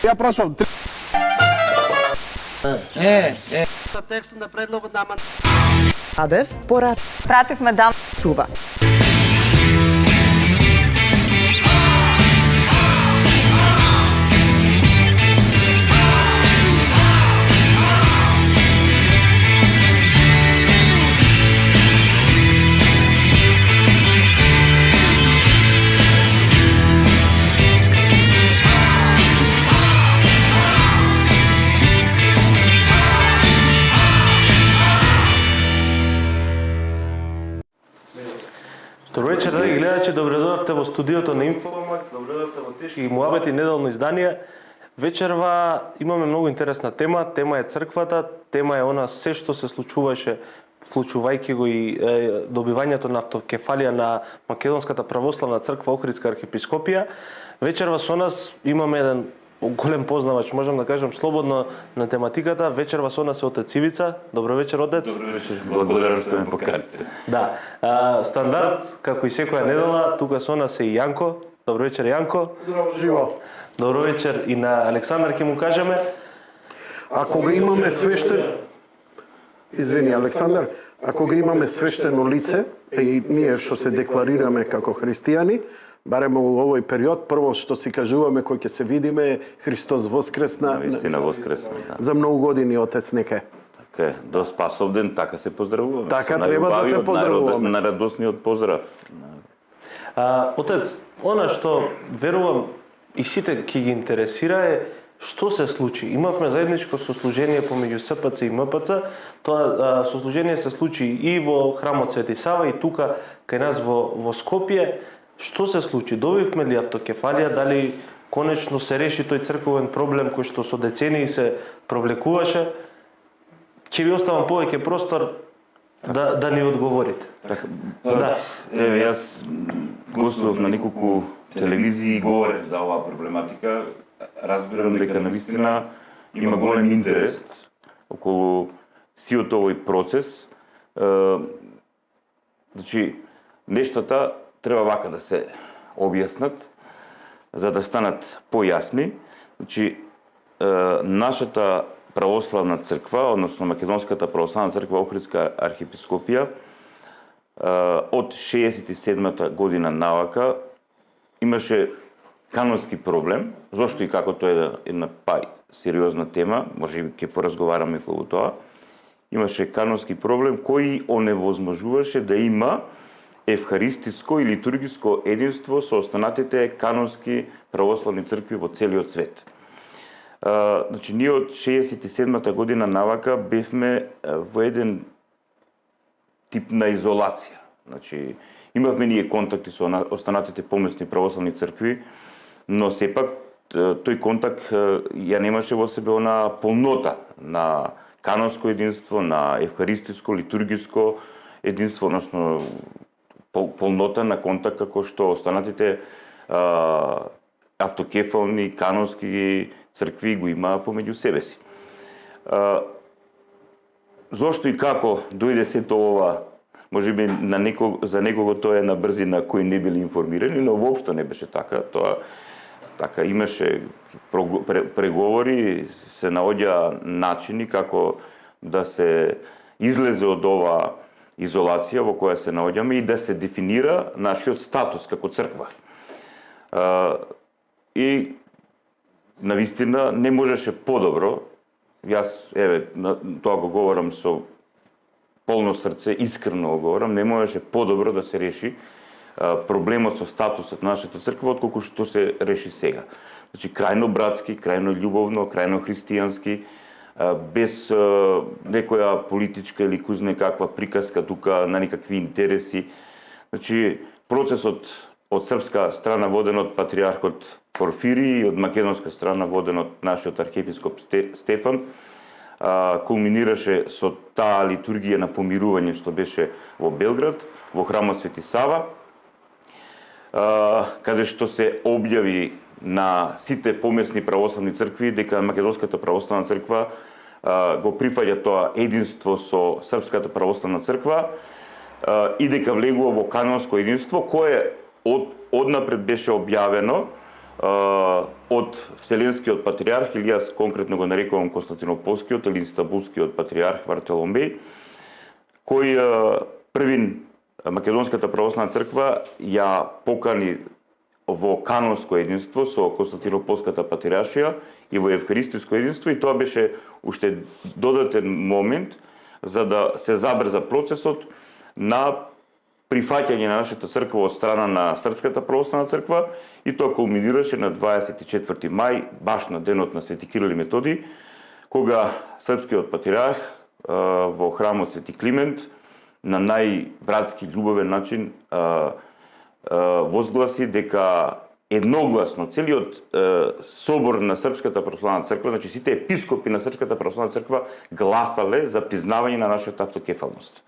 Ја прашувам. Текстот на предлогот на Адев, пора Пративме да чува. Добро вечер, драги гледачи, добре дојдовте во студиото на Инфомакс, добре дојдовте во тешки муабети неделно издание. Вечерва имаме многу интересна тема, тема е црквата, тема е она се што се случуваше вклучувајќи го и добивањето на автокефалија на Македонската православна црква Охридска архиепископија. Вечерва со нас имаме еден голем познавач, можам да кажам слободно на тематиката. Вечерва со нас е отец Ивица. Добро вечер, отец. Добро вечер, благодарам што ме поканите. Да, стандард, како и секоја недела, тука со нас е и Јанко. Добро вечер, Јанко. Здраво живо. Добро вечер и на Александар, ќе му кажеме. Ако го имаме свештен... Извини, Александар, ако го имаме свештено лице, и ние што се декларираме како христијани, барем во овој период, прво што си кажуваме кој ќе се видиме е Христос воскресна. Наистина воскресна. Да. За многу години, отец, нека е. Така е, до Спасов ден, така се поздравуваме. Така треба да се поздравуваме. На радосниот поздрав. Отец, она што верувам и сите ќе ги интересира е што се случи. Имавме заедничко сослужение помеѓу СПЦ и МПЦ. Тоа сослужение се случи и во храмот Свети Сава и тука кај нас во Скопје. Што се случи? Добивме ли автокефалија? Дали конечно се реши тој црковен проблем кој што со децении се провлекуваше? Ќе ви оставам повеќе простор да ни одговорите. Така, Да. Еве, јас гостував на неколку телевизии и говорех за оваа проблематика. Разбирам дека навистина има голем интерес околу сиот овој процес. Значи, нештата треба вака да се објаснат, за да станат појасни. Значи, нашата православна црква, односно Македонската православна црква Охридска архиепископија, од 67-та година навака имаше канонски проблем. Зошто и како тоа е една сериозна тема, може би ќе поразговараме околу тоа. Имаше канонски проблем кој оневозможуваше да има евхаристиско и литургиско единство со останатите канонски православни цркви во целиот свет. Значи, ние од 67-та година навака бевме во еден тип на изолација. Значи, имавме ние контакти со останатите помесни православни цркви, но сепак тој контакт ја немаше во себе она полнота на канонско единство, на евхаристиско, литургиско единство, односно полнота на контакт како што останатите автокефални, канонски цркви го има помеѓу себе си. Зошто и како дојде сето ова, можеби за некого тоа е на брзина кои не били информирани, но воопшто не беше така. Тоа така имаше преговори, се наоѓа начини како да се излезе од оваа изолација во која се наоѓаме и да се дефинира нашиот статус како црква. И навистина не можеше подобро. Јас тоа го говорам со полно срце, искрено го говорам, не можеше подобро да се реши проблемот со статусот на нашата црква отколку што се реши сега. Значи крајно братски, крајно љубовно, крајно христијански, без некоја политичка или кузне каква приказка тука на никакви интереси. Значи процесот од српска страна воден од патриархот Порфирий и од македонска страна воден од нашиот архиепископ Стефан кулминираше со таа литургија на помирување што беше во Белград, во храмот Свети Сава, каде што се објави на сите помесни православни цркви дека Македонската православна црква го прифаќа тоа единство со Српската православна црква и дека влегува во канонско единство кое однапред беше објавено од Вселенскиот патриарх, или јас конкретно го нарекувам Константинополскиот или Истанбулскиот патриарх Вартоломеј, кој првин Македонската православна црква ја покани во канонско единство со Константинополската патриаршија и во евхаристиско единство, и тоа беше уште додатен момент за да се забрза процесот на прифаќање на нашата црква од страна на Српската православна црква, и тоа кулминираше на 24 мај, баш на денот на Свети Кирил и Методи, кога српскиот патриарх во храмот Свети Климент на најбратски љубовен начин возгласи дека едногласно целиот собор на Српската православна црква, значи сите епископи на Српската православна црква гласале за признавање на нашата автокефалност.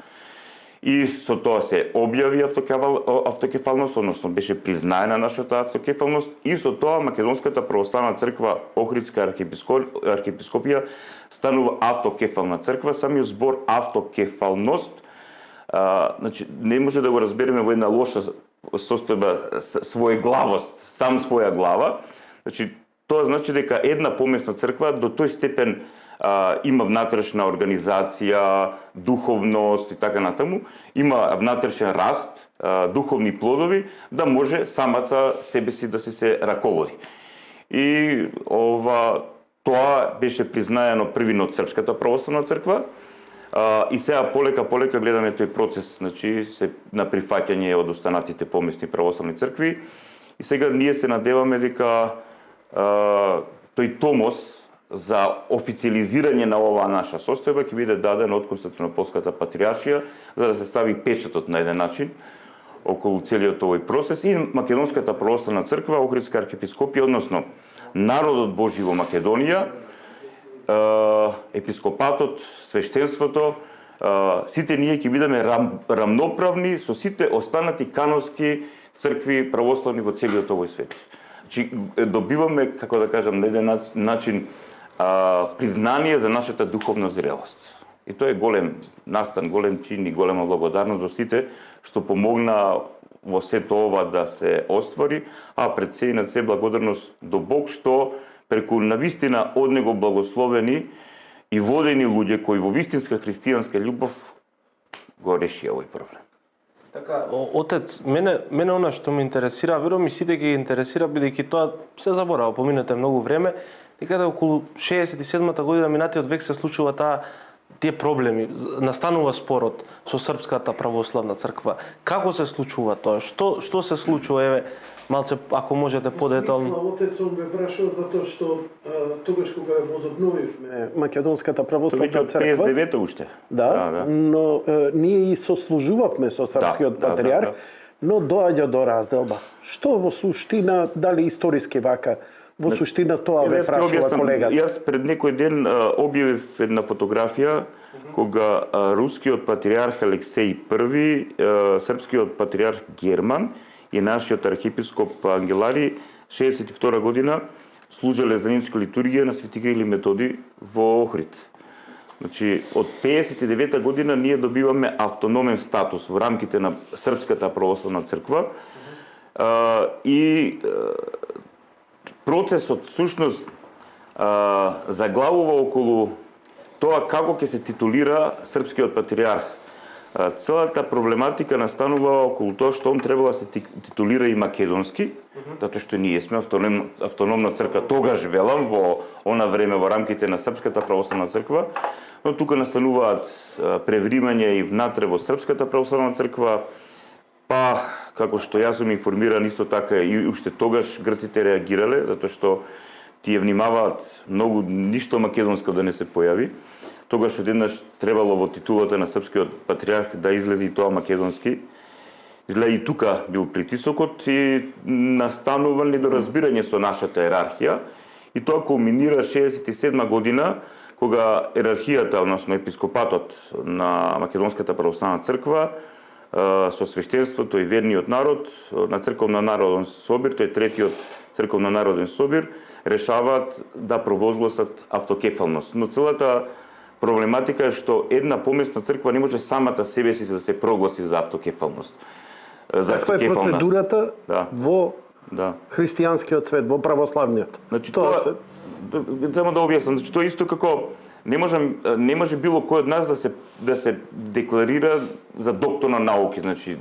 И со тоа се објави автокефалност, односно беше признаена нашата автокефалност, и со тоа Македонската православна црква Охридска архиепископија станува автокефална црква. Самиот збор автокефалност, значи не може да го разбереме во една лоша состојба, своеглавост, сам своја глава. Значи тоа значи дека една помесна црква до тој степен има внатрешна организација, духовност и така натаму, има внатрешен раст, духовни плодови, да може самата себе си да се раководи. И тоа беше признаено првин од Српската православна црква, и сега полека гледаме тој процес, значи на прифаќање од останатите помесни православни цркви, и сега ние се надеваме дека тој томос за официализирање на оваа наша состојба ќе биде даден од Константинополската патриаршија, за да се стави печатот на еден начин околу целиот овој процес, и Македонската православна црква, Охридска архиепископија, односно народот Божи во Македонија, епископатот, свештенството, сите ние ќе бидеме рамноправни со сите останати канонски цркви православни во целиот овој свет. Значи добиваме, како да кажам, на еден начин признание за нашата духовна зрелост. И тоа е голем настан, голем чин и голема благодарност за сите што помогна во сето ова да се оствари, а пред се и на се благодарност до Бог што преку навистина од него благословени и водени луѓе кои во вистинска христијанска љубов го решија овој проблем. Така, отец, мене она што ме интересира, верувам и сите ги интересира, бидејќи тоа се заборава, поминато е многу време, дека околу 67-та година минатиот век се случува тие проблеми, настанува спорот со Српската православна црква. Како се случува тоа? Што се случува? Еве, малце, ако можете подетално. Отецот ме прашал затоа што тогаш кога возобновивме Македонската православна црква, 59-та уште. Да, но ние и сослужувавме со Српскиот патриарх, но доаѓа до разделба. Што во суштина, дали историски вака, во суштина тоа ве прашува колегата? Јас пред некој ден објавив една фотографија кога рускиот патриарх Алексеј I, српскиот патриарх Герман и нашиот архиепископ Ангелари 62 година служеле заедничка литургија на Свети Кирил и Методи во Охрид. Значи, од 59 година ние добиваме автономен статус во рамките на Српската православна црква, и процесот всушност заглавува околу тоа како ќе се титулира српскиот патриарх. Целата проблематика настанува околу тоа што он требало да се титулира и македонски, затоа што ние сме автономна црква, тогаш велам во она време во рамките на Српската православна црква, но тука настануваат превримања и внатре во Српската православна црква, па како што јас сум информиран, исто така и уште тогаш грците реагирале, затоа што тие внимаваат многу ништо македонско да не се појави. Тогаш одеднаш требало во титулата на српскиот патриарх да излезе и тоа македонски. Изгледа и тука бил притисокот и настанува недоразбирање со нашата ерархија. И тоа кулминира 67 година, кога ерархијата, односно епископатот на Македонската православна црква, со свештенството и верниот народ на црковна народен собир, тој третиот црковна народен собир, решаваат да провозгласат автокефалност. Но целата проблематика е што една помесна црква не може самата себе си да се прогласи за автокефалност. Каква е процедурата во Да. Христијанскиот свет во православниот. Значи Тоа тоа само да објаснам, значи тоа е исто како не може било кој од нас да се декларира за доктор на науки, значи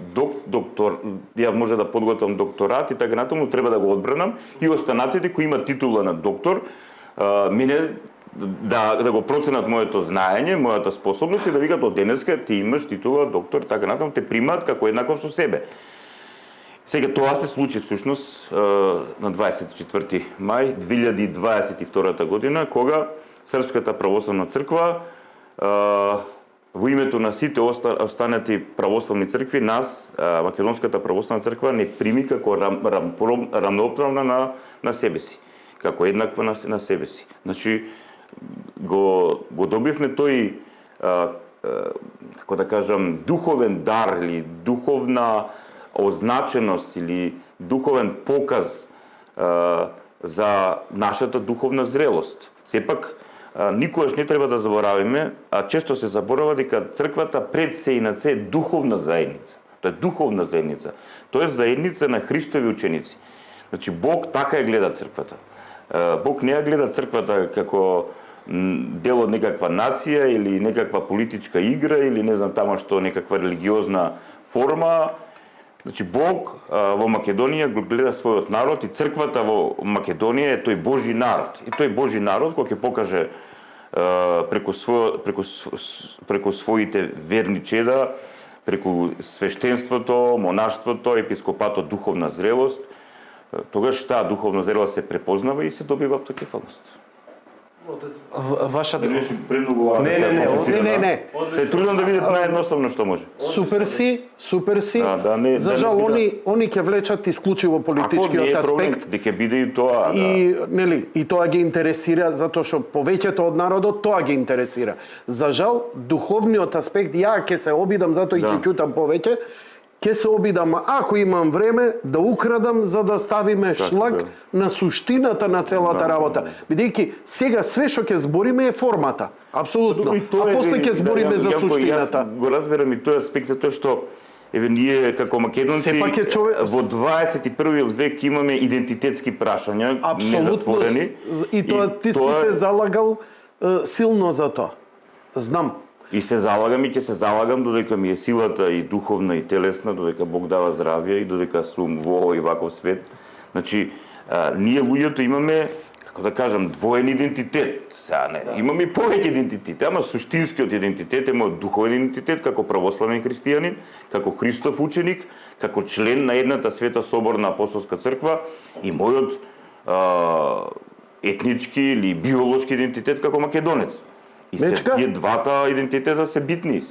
доктор, ја може да подготвам докторат и така натаму, треба да го одбранам и останатите кои имаат титула на доктор, мене да го проценат моето знаење, мојата способност и да викат од денеска ти имаш титула доктор, така натаму те примаат како еднаков со себе. Сега тоа се случи всушност на 24 мај 2022 година, кога Српската православна црква во името на сите останати православни цркви, нас, Македонската православна црква, не прими како рамноправна на себе си, како еднаква на себе си. Значи, го добивме тој, како да кажам, духовен дар или духовна означеност или духовен показ за нашата духовна зрелост. Сепак, никогаш не треба да заборавиме, а често се заборава дека црквата пред се и над се е духовна заедница. Тоа е духовна заедница. Тоа е заедница на Христови ученици. Значи Бог така ја гледа црквата. Бог не ја гледа црквата како дел од некаква нација или некаква политичка игра или не знам тама што некаква религиозна форма. Значи Бог во Македонија го гледа својот народ и црквата во Македонија е тој Божи народ. И тој Божи народ кој ќе покаже преку своите верни чеда, преку свештенството, монаштвото, епископатот, духовна зрелост, тогаш таа духовна зрелост се препознава и се добива автокефалност. Вашата... Не. Се трудам да видам наједноставно што може. Супер си. За жал, они ќе влечат исклучиво Ако не политичкиот е проблем, аспект. дека биде и тоа, И тоа ги интересира, затоа што повеќето од народот тоа ги интересира. За жал, духовниот аспект, ја ќе се обидам, затоа и ќе ќутам повеќе, ќе се обидам, ако имам време, да украдам за да ставиме шлаг на суштината на целата работа. Бидејќи сега све што ќе збориме е формата. Апсолутно. А после ќе збориме за суштината. Јас го разберам и тој аспект затоа што ние како македонци во 21 век имаме идентитетски прашања незатворени. И тоа ти си се залагал силно за тоа. Знам. И се залагам и ќе се залагам додека ми е силата и духовна и телесна, додека Бог дава здравје и додека сум во овој ваков свет. Значи, ние луѓето имаме, како да кажам, двоен идентитет. Сега не, имаме и повеќе идентитет, ама суштинскиот идентитет е мојот духовен идентитет како православен христијанин, како Христов ученик, како член на едната света соборна апостолска црква и мојот етнички или биолошки идентитет како македонец. И тие двата идентитета се битни,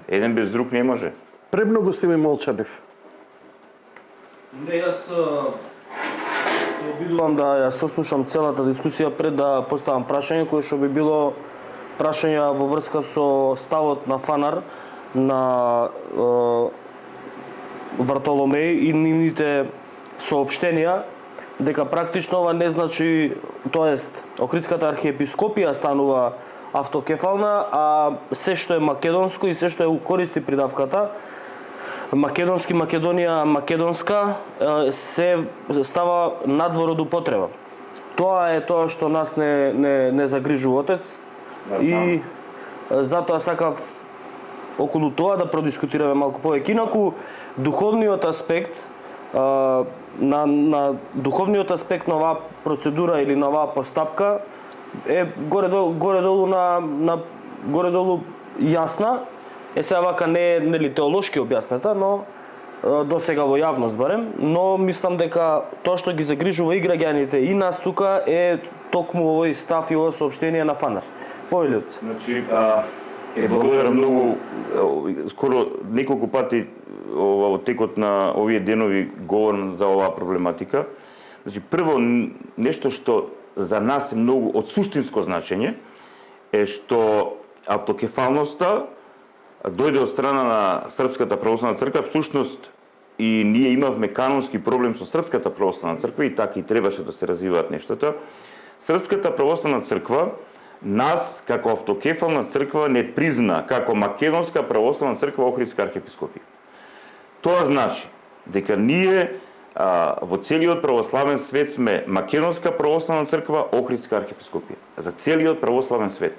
еден без друг не може. Премногу си ми молчалив. Не, јас се обидувам да ја сослушам целата дискусија пред да поставам прашање кое што би било прашање во врска со ставот на Фанар на Вартоломеј и нивните соопштенија дека практично ова не значи, тоест Охридската архиепископија станува автокефална, а се што е македонско и се што е користи придавката македонски, Македонија, македонска, се става надвор од употреба. Тоа е тоа што нас не загрижува, отец. И затоа сакав околу тоа да продискутираме малку повеќе. Инаку, духовниот аспект на духовниот аспект на оваа процедура или на оваа постапка е горе-долу јасна. Сега вака не е нели теолошки објасната, но до сега во јавност барем, но мислам дека тоа што ги загрижува и граѓаните и нас тука е токму овој став и ова соопштение на Фанар. Повелјовци. Значи, благодарам многу, скоро неколку пати во текот на овие денови говорам за оваа проблематика. Значи, прво нешто што за нас е многу од суштинско значење е што автокефалноста дојде од страна на Српската православна црква, всушност и ние имавме канонски проблем со Српската православна црква и така и требаше да се развиваат нештата. Српската православна црква нас како автокефална црква не призна како Македонска православна црква Охридска архиепископија. Тоа значи дека ние во целиот православен свет сме Македонска православна црква, Охридска архиепископија. За целиот православен свет.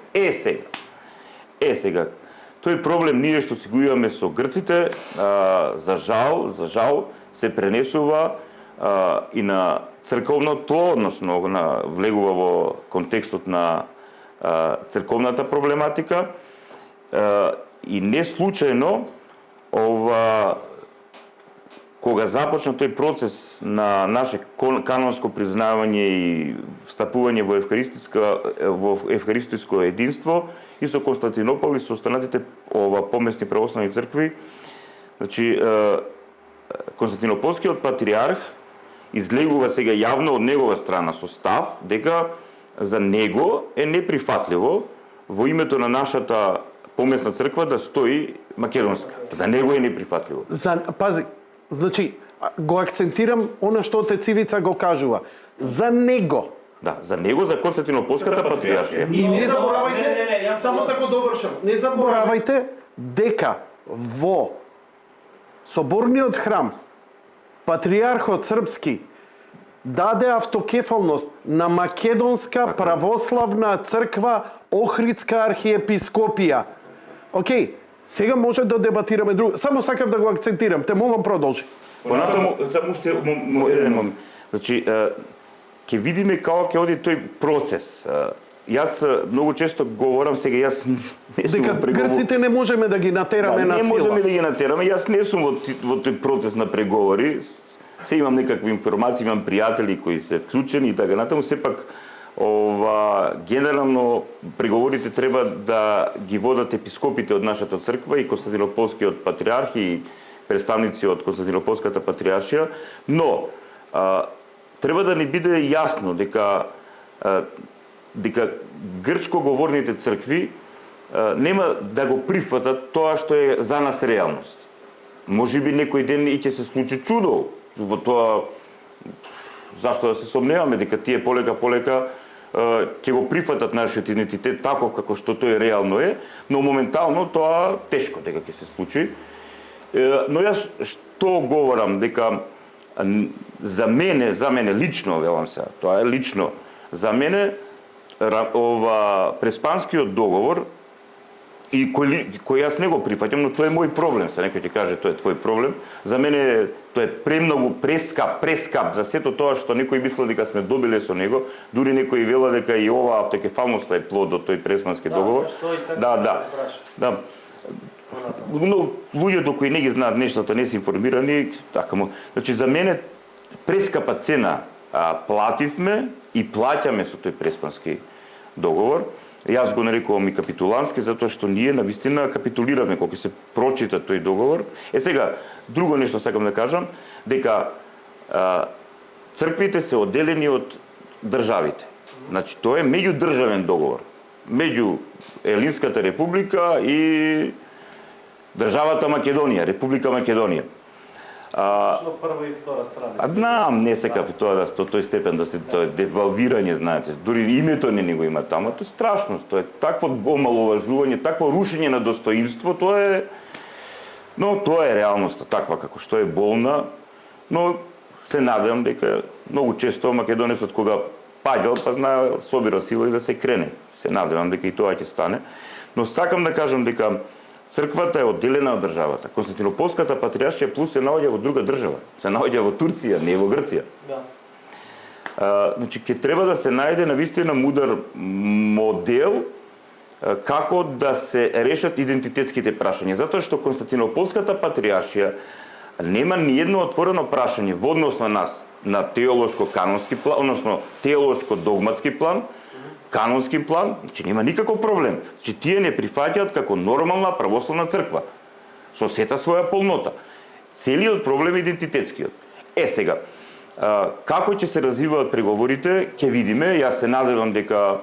Сега, тој проблем ние што си го имаме со грците, за жал се пренесува и на црковното, односно влегува во контекстот на црковната проблематика, и не случајно кога започна тој процес на наше канонско признавање и встапување во евхаристиско единство и со Константинопол и со останатите помесни православни цркви, значи Константинополскиот патриарх излегува сега јавно од негова страна со став дека за него е неприфатливо во името на нашата помесна црква да стои македонска. За него е неприфатливо. Пази, значи, го акцентирам она што отец Ивица го кажува. За него. Да, за него, за Константинополската патриаршија. И не заборавајте, само да го довршам, не заборавајте дека во Соборниот храм патриархот српски даде автокефалност на Македонска православна црква Охридска архиепископија. Океј, сега може да дебатираме друго. Само сакав да го акцентирам, те молам продолжи. Понатаму, само уште еден момент. Значи, ќе видиме како ќе оди тој процес. Јас многу често говорам сега, јас не сум дека грците не можеме да ги натераме на сила. Не можеме да ги натераме, јас не сум во тој процес на преговори. Се имам некакви информации, имам пријатели кои се вклучени и така натаму, сепак генерално преговорите треба да ги водат епископите од нашата црква и Константинополскиот патриарх и представници од Константинополската патриаршија, но треба да ни биде јасно дека грчко говорните цркви нема да го прифатат тоа што е за нас реалност. Можеби некој ден и ќе се случи чудо во тоа, зашто да се сомневаме дека тие полека ќе го прифатат нашиот идентитет таков како што тој реално е, но моментално тоа тешко дека ќе се случи. Но јас што говорам дека за мене лично, велам се, тоа е лично, за мене Преспанскиот договор и кој јас не го прифаќам, но тоа е мој проблем, се некој ќе каже тоа е твој проблем. За мене тоа е премногу прескап за сето тоа што некој мислел дека сме добиле со него, дури некој вела дека и ова автокефалноста е плод од тој Преспански договор. Да. Но луѓето кои не ги знаат нештата, не се информирани, така му. Значи за мене прескапа цена плативме и плаќаме со тој Преспански договор. Јас го нарекувам и капитулански, затоа што ние навистина капитулиравме кога се прочита тој договор. Сега, друго нешто сакам да кажам, дека црквите се одделени од државите. Значи, тоа е меѓудржавен договор. Меѓу Елинската република и државата Македонија, Република Македонија. Прва и втора страна. Знам, не сека тоа да до тој степен да се тоа девалвирање, знаете, дури името не го има таму, тоа е страшно, тоа е такво омаловажување, такво рушење на достоинство, тоа е реалноста таква како што е болна, но се надевам дека многу често македонецот кога паѓал, па знае собира сила и да се крене. Се надевам дека и тоа ќе стане, но сакам да кажам дека црквата е одделена од државата. Константинополската патриаршија плюс се наоѓа во друга држава. Се наоѓа во Турција, не во Грција. Да. Значи, ќе треба да се најде навистина мудар модел како да се решат идентитетските прашања. Затоа што Константинополската патриаршија нема ни едно отворено прашање во однос на нас, на теолошко-канонски план, односно теолошко-догматски план, канонски план, значи нема никаков проблем. Значи тие не прифаќаат како нормална православна црква со сета своја полнота. Целиот проблем е идентитетскиот. Сега, како ќе се развиваат преговорите, ќе видиме. Јас се надевам дека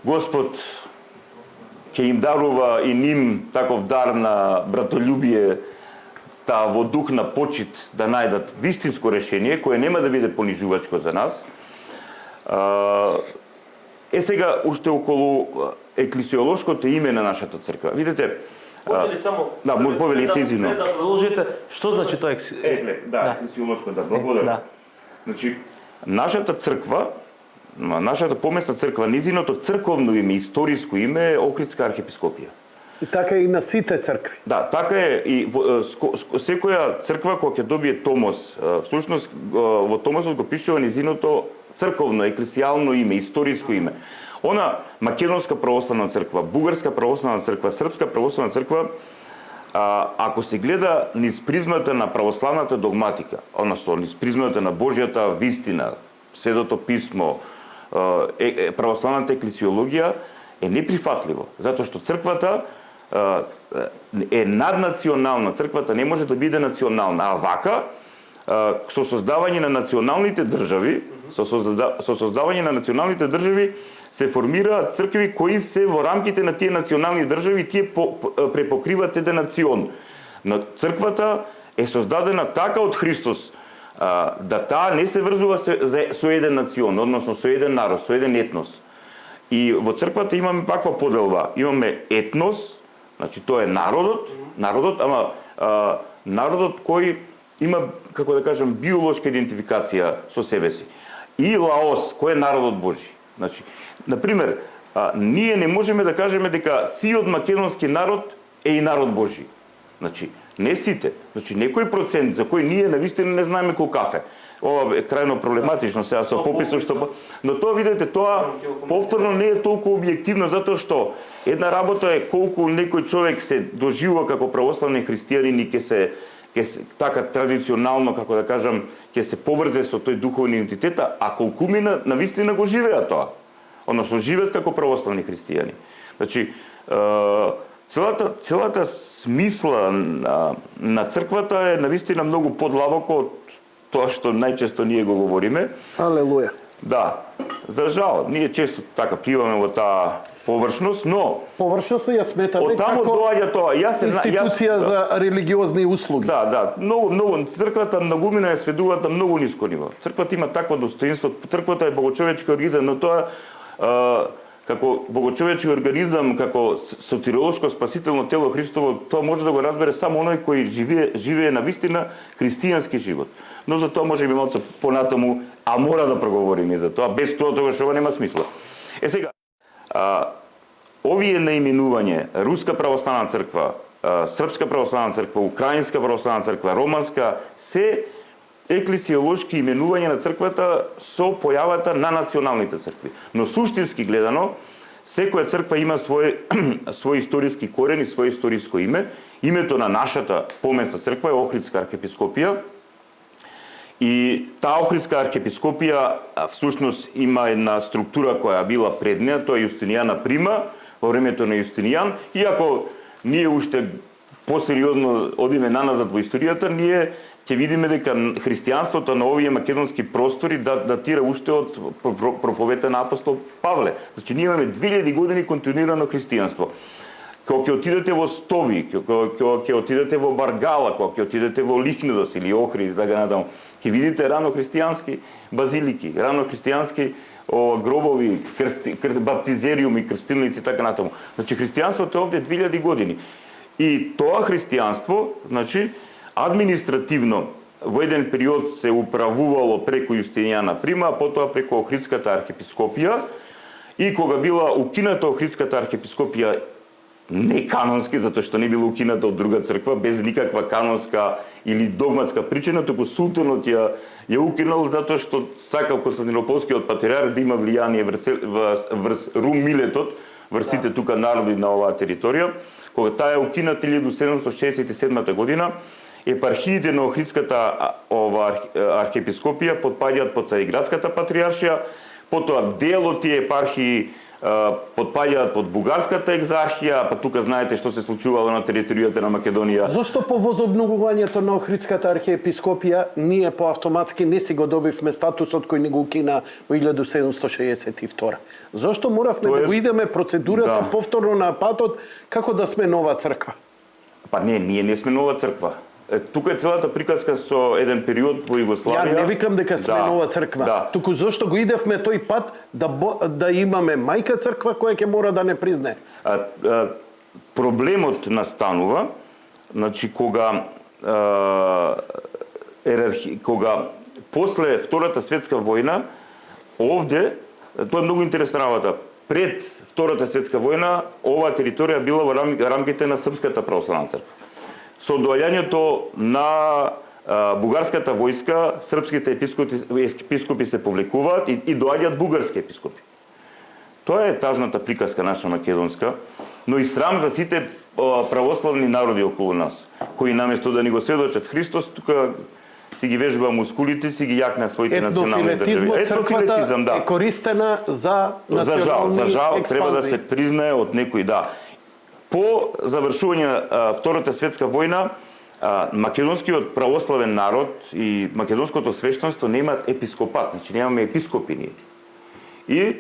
Господ ќе им дарува и ним таков дар на братолюбие, во дух на почит да најдат вистинско решение кое нема да биде понижувачко за нас. Сега, уште околу еклесиолошкото име на нашата црква. Видите, Може ли само... Да, може повели се извинувам. Да продолжите, што значи тоа еклесиолошко, да, благодарам. Да. Значи, нашата црква, нашата помесна црква, низиното црковно име, историско име е Охридска архиепископија. И така и на сите цркви. Да, така е и секоја црква кога ќе добие томос, всушност во томосот го пишува низиното црковно, еклесијално име, историско име. Она Македонска православна црква, Бугарска православна црква, Српска православна црква, ако се гледа низ призмата на православната догматика, односно низ призмата на Божјата вистина, Светото писмо, православната еклесиологија, е неприфатливо, затоа што црквата е наднационална. Црквата не може да биде национална, а вака со создавање на националните држави, со создавање на националните држави се формираат цркви кои се во рамките на тие национални држави, тие препокриваат еден национ. Но црквата е создадена така од Христос да таа не се врзува со еден национ, односно со еден народ, со еден етнос. И во црквата имаме паква поделба. Имаме етнос, значи тоа е народот, ама народот кој има, како да кажем, биолошка идентификација со себе си. И лаос, кој е народот Божи. Значи, например, ние не можеме да кажеме дека сиот македонски народ е и народ Божи. Значи, не сите. Значи, некој процент за кој ние навистина не знаеме колкав е. Ова е крајно проблематично сега со пописот што... Но тоа, видите, тоа повторно не е толку објективно, затоа што една работа е колку некој човек се доживува како православни христијанин и ќе се така традиционално, како да кажам, ќе се поврзе со тој духовен идентитет, а колку мина навистина го живеат тоа. Односно, живеат како православни христијани. Значи, целата смисла на црквата е навистина многу подлабоко од тоа што најчесто ние го говориме. Алелуја. Да, за жал, ние често така пливаме во таа површност, но Површноста ја сметаме од таму како доаѓа тоа. институција за религиозни услуги. Да, многу црквата многумина е сведувата многу ниско ниво. Црквата има такво достоинство, црквата е богочовечки организам, но тоа како богочовечки организам, како сотиролошко спасително тело Христово, тоа може да го разбере само оној кој живее на вистина христијански живот. Но за тоа може би малку понатаму, а мора да проговориме за тоа, без тоа тогаш ова нема смисла. Сега, овие наименување Руска православна црква, Српска православна црква, Украинска православна црква, Романска, се еклесиолошки именувања на црквата со појавата на националните цркви. Но суштински гледано, секоја црква има свој историски корен и свој историско име. Името на нашата помесна црква е Охридска архиепископија. И таа Охридска архиепископија всушност има една структура која била пред неа, тоа е Јустинијана Прима, во времето на Јустинијан. Иако ние уште посериозно одиме наназад во историјата, ние ќе видиме дека христијанството на овие македонски простори датира уште од проповета на апостол Павле. Значи, ние имаме 2000 години континуирано христијанство. Кога ќе отидете во Стови, кога ќе отидете во Баргала, кога ќе отидете во Лихнедос или Охрид, така натаму, ќе видите рано христијански базилики, рано христијански гробови, баптизериуми, крстилници, така натаму. Значи, христијанството е овде 2000 години. И тоа христијанство, значи, административно во еден период се управувало преку Јустинијана Прима, а потоа преку Охридската архиепископија. И кога била укината Охридската архиепископија не канонски, затоа што не била укината од друга црква, без никаква канонска или догматска причина, туку султанот ја укинал затоа што сакал Константинополскиот патриарх да има влијание врз Рум Милетот, врз сите тука народи на оваа територија. Кога таа е укината 1767 година, епархиите на Охридската архиепископија подпаѓаат под Цариградската патриаршија, потоа дел од тие епархии подпаѓаат под Бугарската екзархија, па тука знаете што се случувало на територијата на Македонија. Зошто по возобновувањето на Охридската архиепископија ние по автоматски не си го добивме статусот кој ни го укина во 1762? Зошто моравме да го идеме процедурата повторно на патот како да сме нова црква? Па ние не сме нова црква. Тука е целата приказка со еден период во Југославија. Ја не викам дека сме нова црква. Туку зошто го идевме тој пат да имаме мајка црква која ќе мора да не признае? проблемот настанува, значи кога кога после Втората светска војна овде, тоа е многу интересна работа. Пред Втората светска војна оваа територија била во рамките на Српската православна црква. Со доаѓањето на бугарската војска, српските епископи се повлекуваат и доаѓаат бугарски епископи. Тоа е тажната приказка наша македонска, но и срам за сите православни народи околу нас, кои наместо да ни го сведочат Христос, тука си ги вежба мускулите, си ги јакна своите национални држави. Етнофилетизмот црквата е користена за национални за жал, експанзии. треба да се признае од некој, да. По завршување на Втората светска војна, македонскиот православен народ и македонското свештенство немаат епископат, значи немаме епископи ние. И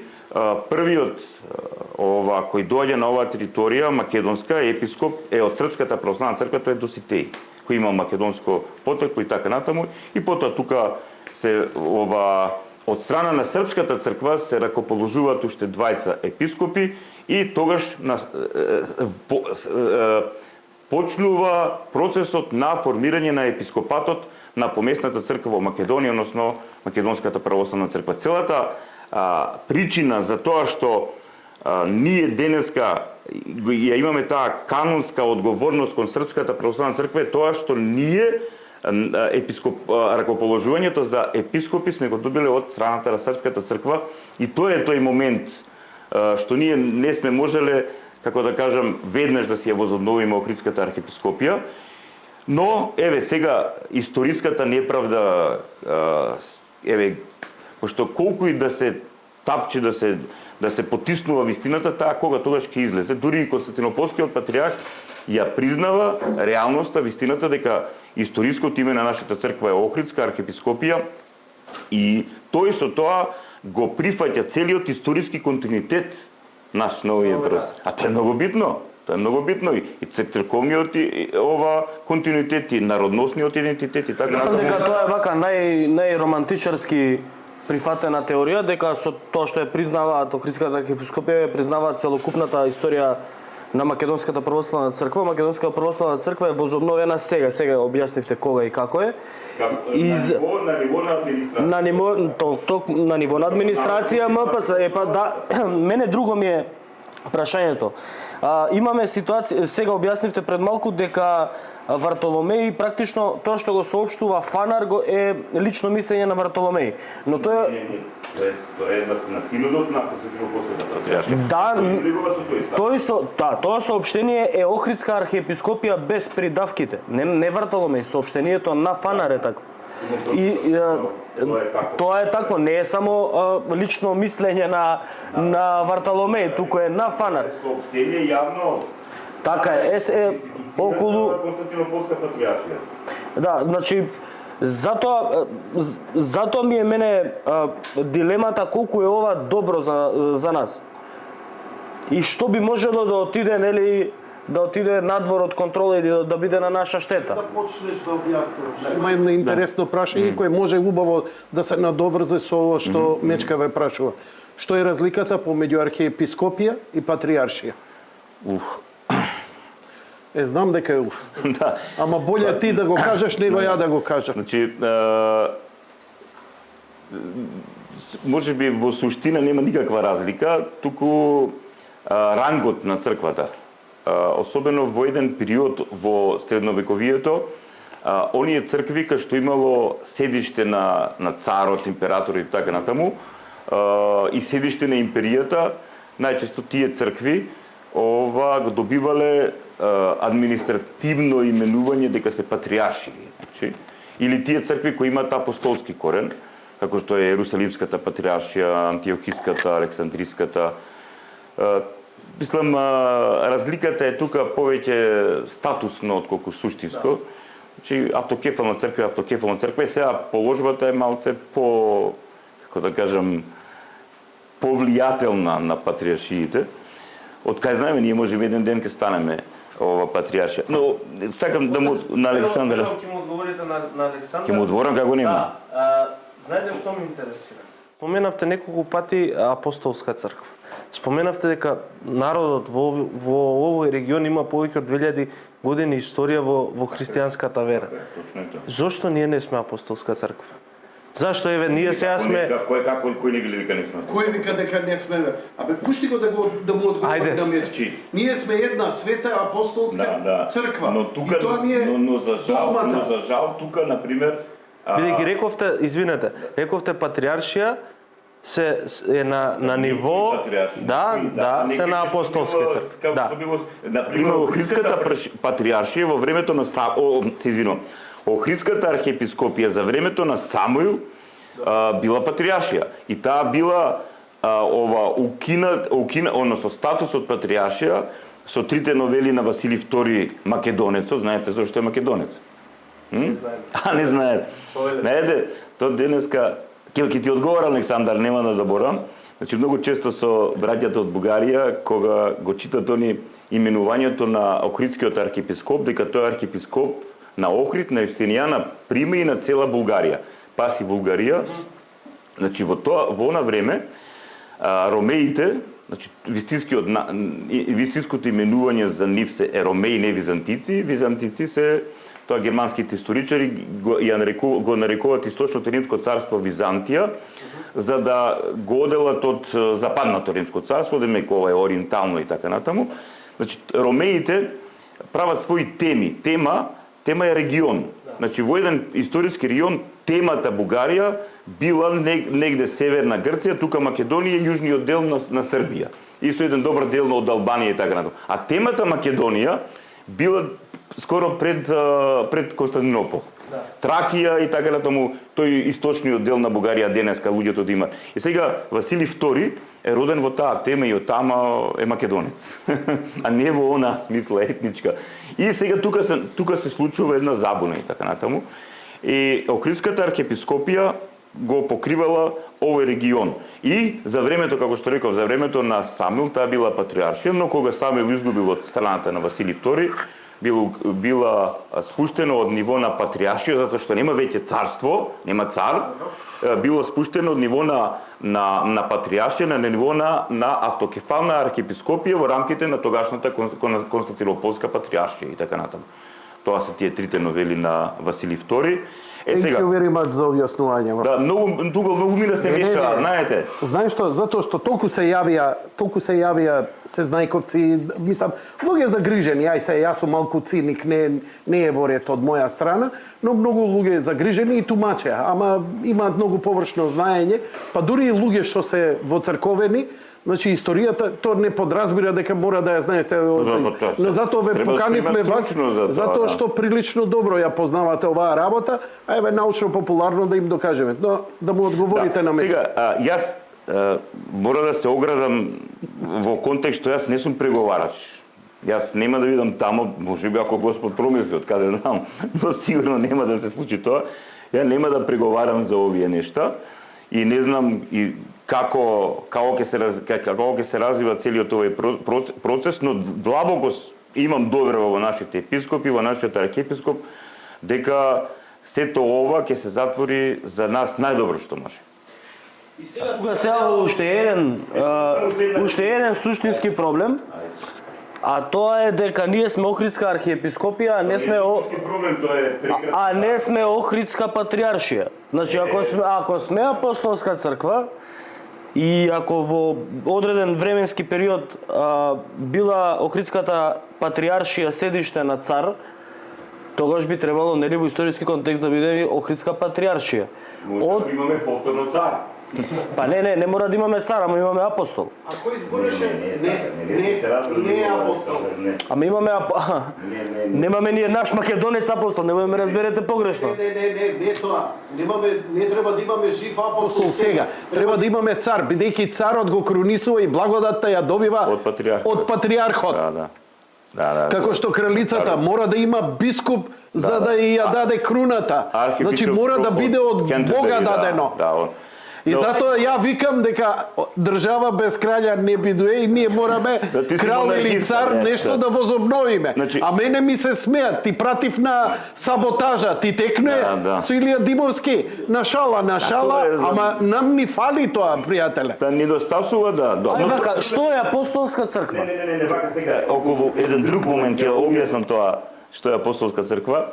првиот кој доаѓа на оваа територија македонска епископ е од Српската православна црква, тоа е Доситеј, кој има македонско потекло и така натаму, и потоа тука се од страна на Српската црква се ракоположуваат уште двајца епископи и тогаш почнува процесот на формирање на епископатот на поместната црква во Македонија, односно Македонската православна црква. Целата причина за тоа што ние денеска ја имаме таа канонска одговорност кон Српската православна црква е тоа што ние ракоположувањето за епископи сме го добиле од страната на Српската црква и тоа е тој момент што ние не сме можеле, како да кажам, веднаш да си ја возобновиме Охридската архиепископија, но еве сега историската неправда, еве, пошто колку и да се тапчи, да се потиснува вистината, таа тогаш ќе излезе. Дури и Константинополскиот патриарх ја признава реалноста, вистината дека историското име на нашата црква е Охридска архиепископија и тој со тоа го прифаќа целиот историски континуитет наш на овие простори. А тоа е многу битно. Тоа е многу битно и црковниот континуитет и народносниот идентитет и така Мислам натаму. дека тоа е вака најромантичарски прифатена теорија, дека со тоа што ја признаваат Охридската архиепископија, признаваат целокупната историја на Македонската православна црква. Македонската православна црква е возобновена сега објаснивте кога и како е. На ниво на администрација. На ниво на администрација, МПЦ, мене друго ми е прашањето. Имаме ситуација, сега објаснивте пред малку дека Вартоломеј практично тоа што го соопштува Фанар е лично мислење на Вартоломеј. Но тоа Тоа е на синодот на Константинополската патриаршија. Тоа соопштение е Охридска архиепископија без придавките. Не Вартоломеј, соопштението на Фанар е такво. Тоа е такво, не е само лично мислење на Вартоломеј, туку е на Фанар. Соопштение јавно. Така е, околу Константинополска патриаршија. Да, значи затоа ми е мене дилемата колку е ова добро за нас. И што би можело да отиде, да отиде надвор од контрола и да биде на наша штета. Да почнеш да објаснуваш. Има едно интересно прашање кое може убаво да се надоврзе со ова што Мечка ве прашува. Што е разликата помеѓу архиепископија и патриаршија? Знам дека е Да. Ама боле ти да го кажеш него ја да го кажам. Значи, може би во суштина нема никаква разлика, туку рангот на црквата. Особено во еден период во средновековието, оние цркви кај што имало седиште на царот, императорот и така натаму, и седиште на империјата, најчесто тие цркви го добивале административно именување дека се патриарши. Значи, или тие цркви кои имаат апостолски корен, како што е Ерусалимската патриаршија, Антиохиската, Александриската. Мислам, разликата е тука повеќе статусно отколку суштинско. Значи, автокефална црква и сега положбата е малце како да кажам, повлијателна на патриаршиите. Од кај знаеме, ние можеме еден ден ке станеме ова патриаршија. Но сакам да му на Александар. Ќе му одговорите на Александар. Ќе му одговорам како нема. Знаете што ме интересира? Споменавте неколку пати апостолска црква. Споменавте дека народот во овој регион има повеќе од 2000 години историја во христијанската вера. Зошто ние не сме апостолска црква? Зашто еве ние сега сме Кој не вели дека не сме? Кој вика дека не сме? Абе пушти го да му одговори на мечки. Ние сме една света апостолска црква. Но тука и тоа ни е но за жал тука на пример бидејќи рековте, извинете, рековте патриаршија е на ниво се на апостолски црква. Да. На пример Охридската патриаршија во времето на Охридската архиепископија за времето на Самуил била патриаршија и таа била односно статусот патриаршија со трите новели на Василий II Македонецот. Знаете зошто е македонец? Не знаете. Знаете, тоа денеска ќе ти одговорам, Александар, нема да заборам. Значи многу често со браќата од Бугарија кога го читат они именувањето на Охридскиот архиепископ, дека тој архиепископ на Охрид, на Јустинијана прима и на цела Булгарија. Паси Булгарија. Значи во она време ромеите, значи вистинското именување за нив се ромеи, не византици. Византици се тоа германските историчари го нарекуваат Источното римско царство Византија, за да го оделат од Западното римско царство, демек ова е ориентално и така натаму. Значи ромеите прават своји теми. Тема е регион. Значи во еден историски регион темата Бугарија била негде северна Грција, тука Македонија и јужниот дел на Србија. И со еден добар дел од Албанија и така натаму. А темата Македонија била скоро пред Константинопол. Тракија и така натаму, тој источниот дел на Бугарија денеска луѓето да имаат. И сега Василий II е роден во таа тема и од тама е македонец. А не во она смисла етничка. И сега тука се случува една забуна и така натаму. И Охридската архиепископија го покривала овој регион. И за времето, како што реков, за времето на Самуил таа била патриаршија, но кога Самуил изгубил од страната на Василий II, била спуштено од ниво на патриаршија, затоа што нема веќе царство, нема цар, било спуштено од ниво на патриаршија, на ниво на автокефална архиепископија во рамките на тогашната Константинополска патриаршија и така натаму. Тоа се тие трите новели на Василий II. Thank you very much за објаснување. Да, многу мина се меша, знаете. Знаеш што? Затоа што толку се јавија сезнајковци, мислам, луѓе загрижени. Јас сум малку циник, не е во ред од моја страна, но многу луѓе загрижени и тумаче, ама имаат многу површно знаење, па дури и луѓе што се воцрковени. Значи историјата тоа не подразбира дека мора да ја знаете. Но затоа ве поканивме вас, затоа што прилично добро ја познавате оваа работа, а еве научно популарно да им докажеме. Но да му одговорите на мене. Сега јас мора да се оградам во контекст што јас не сум преговарач. Јас нема да видам тамо, можеби ако Господ промисли од каде знам, но сигурно нема да се случи тоа. Ја нема да преговарам за овие нешта и не знам и како ќе се развива целиот овој процес, но длабоко имам доверба во нашите епископи, во нашиот архиепископ, дека сето ова ќе се затвори за нас најдобро што може. И сега уште еден суштински проблем, а тоа е дека ние сме Охридска архиепископија, а не сме Охридска патриаршија. Значи ако сме апостолска црква, и ако во одреден временски период била Охридската патриаршија седиште на цар, тогаш би требало нели во историски контекст да биде Охридска патриаршија. Имаме повторно цар. Па не мора да имаме цар, ама имаме апостол. А кој збореше? Не апостол. Ама имаме немаме ние наш македонец апостол, не ме разберете погрешно. Не тоа. Не треба да имаме жив апостол сега. Треба да имаме цар, бидејќи царот го кронисува и благодатта ја добива од патриархот. Да. Како што кралицата мора да има бискуп за да ја даде круната. Значи мора да биде од Бога дадено. И затоа ја викам дека држава без краља не бидуе и ние мораме Да, ти си крал или монархист, цар не, нешто да. да возобновиме. Значи- А мене ми се смеат, ти пратив на саботажа, ти текнуе Да. со Илија Димовски на шала, тоа е за- ама нам ни фали тоа, пријателе. Да недостасува да. Ај, вака, што е апостолска црква? Не, вака сега околу еден друг момент ќе објаснам тоа што е апостолска црква.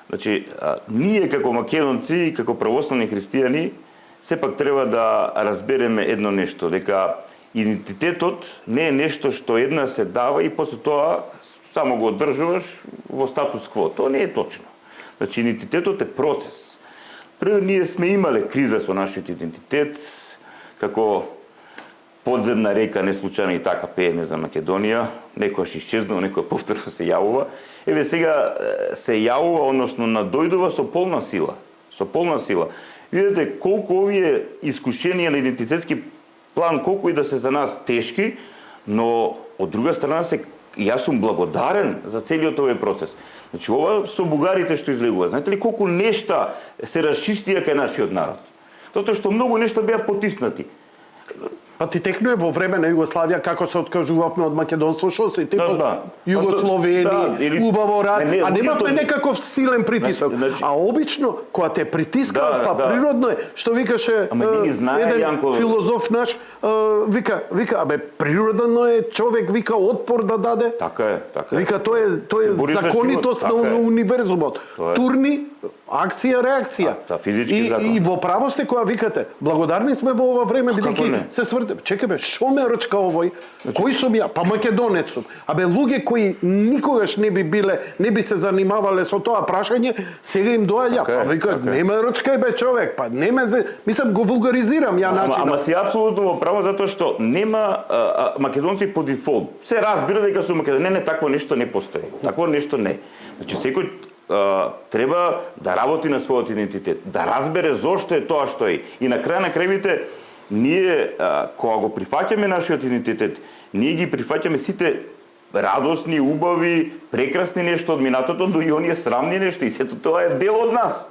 Значи, ние како македонци и како православни христијани сепак треба да разбереме едно нешто, дека идентитетот не е нешто што една се дава и после тоа само го одржуваш во статус кво. Тоа не е точно. Значи, идентитетот е процес. Прво ние сме имале криза со нашиот идентитет, како подземна река, не случајно и така пееме за Македонија, некојаш исчезнува, некој повторно се јавува. Еве сега се јавува, односно надојдува со полна сила. Со полна сила. Видете колку овие искушенија на идентитетски план, колку и да се за нас тешки, но од друга страна јас сум благодарен за целиот овој процес. Значи ова со бугарите што излегува. Знаете ли колку нешта се расчистија кај нашиот народ? Затоа што многу нешта беа потиснати. Па ти текнуе во време на Југославија како се откажувавме од македонство, што се типот Да. Југословени, Да, или- убаво рад, Не, а немавме луѓето- некаков силен притисок. Значи- А обично кога те притискаат, Да, па да. природно е, што викаше Ама не ги знае, еден Јанко. филозоф наш, вика, абе природно е човек вика отпор да даде. Така е, така е. Вика тоа Се е бори за законитост живот, на така е. универзумот. Тоа е. Турни, акција, реакција. физички закон. И во право сте кога викате, благодарни сме во ова време како бидејќи не? се сврде. Чекај бе, шо ме рчка овој? Значи- Кој сум ја? Па македонец сум. Абе луѓе кои никогаш не би биле, не би се занимавале со тоа прашање, сега им доаѓа. Така е, Па викаат, така е. не ме рчкај бе човек, па не ме мислам го вулгаризирам ја Ама начинот. си апсолутно во право затоа што нема македонци по дефолт. Се разбира дека се македонци. Не, такво нешто не постои. Такво нешто не. Значи секој треба да работи на својот идентитет, да разбере зошто е тоа што е. И на крај на крајвите ние кога го прифаќаме нашиот идентитет, ние ги прифаќаме сите радосни, убави, прекрасни нешто од минатото, до и оние срамни нешто и сето тоа е дел од нас.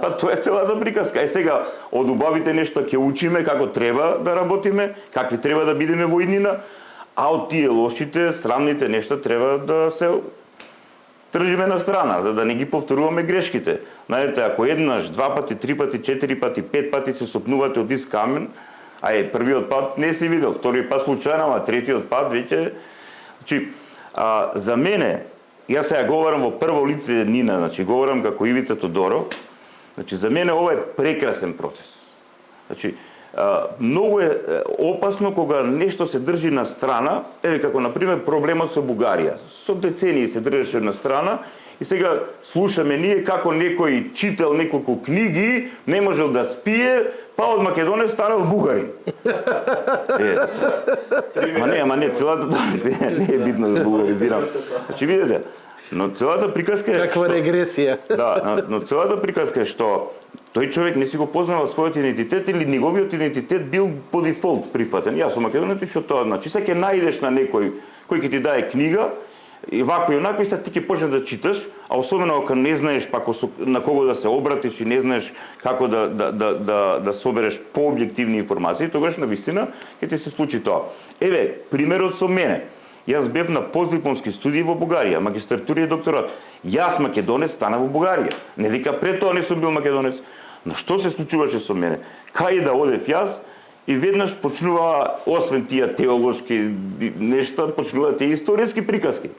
Па тоа е целата приказка. Е сега од убавите нешто ќе учиме како треба да работиме, какви треба да бидеме во иднина, а од тие лошите, срамните нешта треба да се тржиме на страна, за да не ги повторуваме грешките. Знаете, ако еднаш, два пати, три пати, четири пати, пет пати се сопнувате од ист камен, првиот пат не си видел, вториот пат случајно, а третиот пат веќе. Значи, за мене, јас сега говорам во прво лице Нина, значи говорам како Ивица Тодоров. Значи за мене ова е прекрасен процес. Значи многу е опасно кога нешто се држи на страна, како на пример проблемот со Бугарија. Со децении се држеше на страна и сега слушаме ние како некој чител неколку книги, не можел да спие, па од македонец станал бугарин. Ама не, целата не е битно да бугаризирам. Значи видите, но целата приказка е Каква регресија. Да, но целата приказка е што тој човек не си го познавал својот идентитет или неговиот идентитет бил по дефолт прифатен. Јас сум македонец, што тоа значи? Се ќе најдеш на некој кој ќе ти даде книга и вакво и онакво и сега ти ќе почнеш да читаш, а особено ако не знаеш пак на кого да се обратиш и не знаеш како да собереш пообјективни информации, тогаш навистина ќе ти се случи тоа. Еве, примерот со мене. Јас бев на постдипломски студии во Бугарија, магистратура и докторат. Јас македонец стана во Бугарија. Не дека пред тоа не сум бил македонец. Но што се случуваше со мене? Кај да одев јас и веднаш почнува, освен тие теолошки нешта, почнуваат тие историски приказки.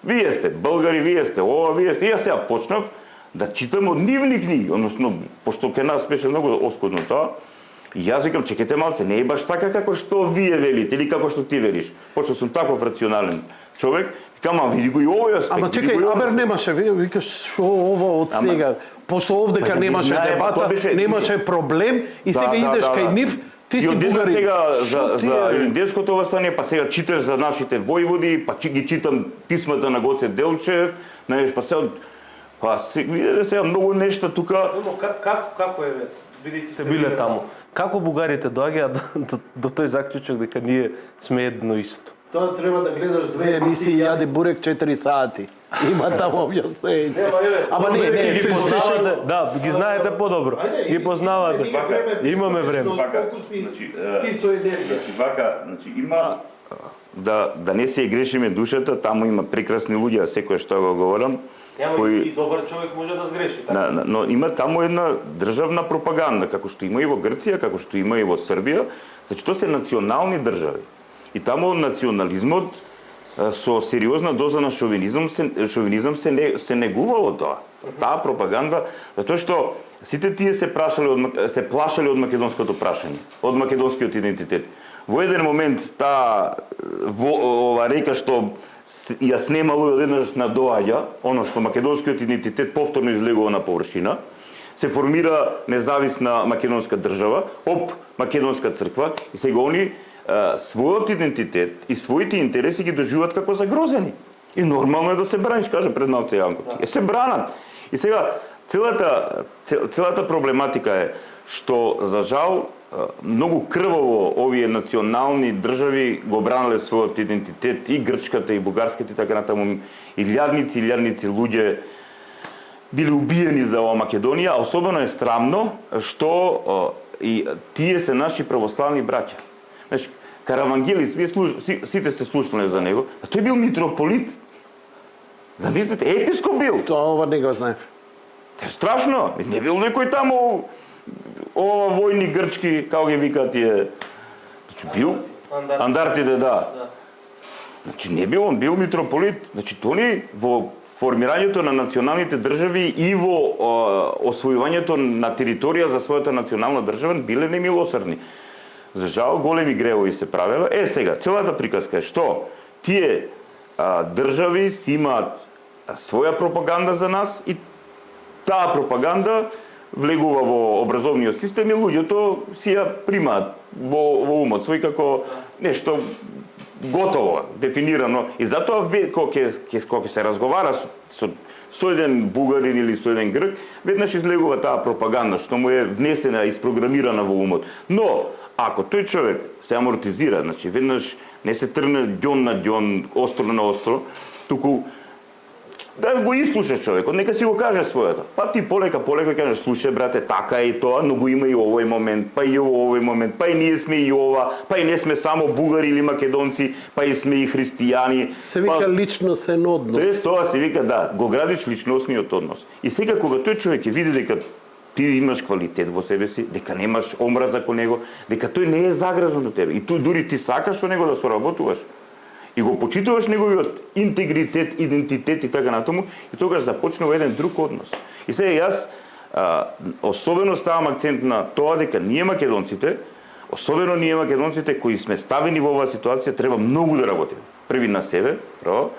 Вие сте българи, вие сте ова, вие сте. И јас сега почнав да читам од нивни книги, односно, пошто ке нас беше многу оскудно тоа. И јас викам, чекайте малце, не е баш така како што вие велите или како што ти велиш. Пошто сум таков рационален човек, викам, види го и овој аспект. Ама чекај, Абер немаше, викаш шо ова од сега, пошто овдека Па, немаше знае, па, дебата, тоа беше- немаше проблем и сега идеш кај нив, ти си одеднаш бугарин. сега Шо ти за е? Илинденското востание, па сега читаш за нашите војводи, па ги читам писмата на Гоце Делчев, знаеш, па сега видите сега многу нешта тука. Како е бидејќи се биле таму? Како бугарите доаѓаат до тој заклучок дека ние сме едно исто? Тоа треба да гледаш две емисии Јаде бурек 4 сати. Има таму објаснение. Ама не, Вие ги се познавате, да, ги знаете подобро. Ги познавате. Имаме време. Ти со енергија. Значи има да не се грешиме душата, таму има прекрасни луѓе, а секој што го говорам, И добар човек може да сгреши, така? но има таму една државна пропаганда, како што има и во Грција, како што има и во Србија, значи тоа се национални држави. И таму национализмот со сериозна доза на шовинизам се негувало тоа. Таа пропаганда, затоа што сите тие се плашале од македонското прашање, од македонскиот идентитет. Во еден момент таа ова река што ја снемало и одеднаш надоаѓа, односно македонскиот идентитет повторно излегува на површина, се формира независна македонска држава, македонска црква и сега они својот идентитет и своите интереси ги доживуваат како загрозени. И нормално е да се браниш, кажа пред малце Јанко. Се бранат. И сега целата проблематика е што за жал многу крваво овие национални држави го бранале својот идентитет, и грчката и бугарската и така натаму, и илјадници луѓе биле убиени за ова Македонија, а особено е срамно што и тие се наши православни браќа. Знаеш, Каравангелис, вие сите сте слушнале за него, а тој бил митрополит. Замислите, епископ бил. Тоа ова не го знаев. Тоа е страшно. Не бил некој таму војни грчки, како ги викаат тие. Значи бил Андартите, да. Значи не бил, он бил митрополит. Значи тони во формирањето на националните држави и во освојувањето на територија за својата национална држава биле немилосрдни. За жал, големи гревови се правеле. Сега, целата приказка е што тие држави си имаат своја пропаганда за нас и таа пропаганда влегува во образовниот систем и луѓето си ја примаат во умот свој како нешто готово, дефинирано. И затоа кога се разговара со еден бугарин или со еден грк, веднаш излегува таа пропаганда што му е внесена и isprogramирана во умот. Но ако тој човек се амортизира, значи веднаш не се трне ѓон на ѓон, остро на остро, туку да го изслуша човекот, нека си го каже својата. Па ти полека кажеш, слушај брате, така е и тоа, но го има и овој момент, па и овој момент, па и ние сме и ова, па и не сме само бугари или македонци, па и сме и христијани. Се вика личностен однос. Тоа се вика, да, го градиш личностниот однос. И сега кога тој човек ќе види дека ти имаш квалитет во себе си, дека немаш омраза кон него, дека тој не е загрезен до тебе. И дури ти сакаш со него да соработуваш. И го почитуваш неговиот интегритет, идентитет и така натаму, и тогаш започнува еден друг однос. И сега јас особено ставам акцент на тоа дека ние македонците, особено ние македонците кои сме ставени во оваа ситуација, треба многу да работиме. Први на себе, право,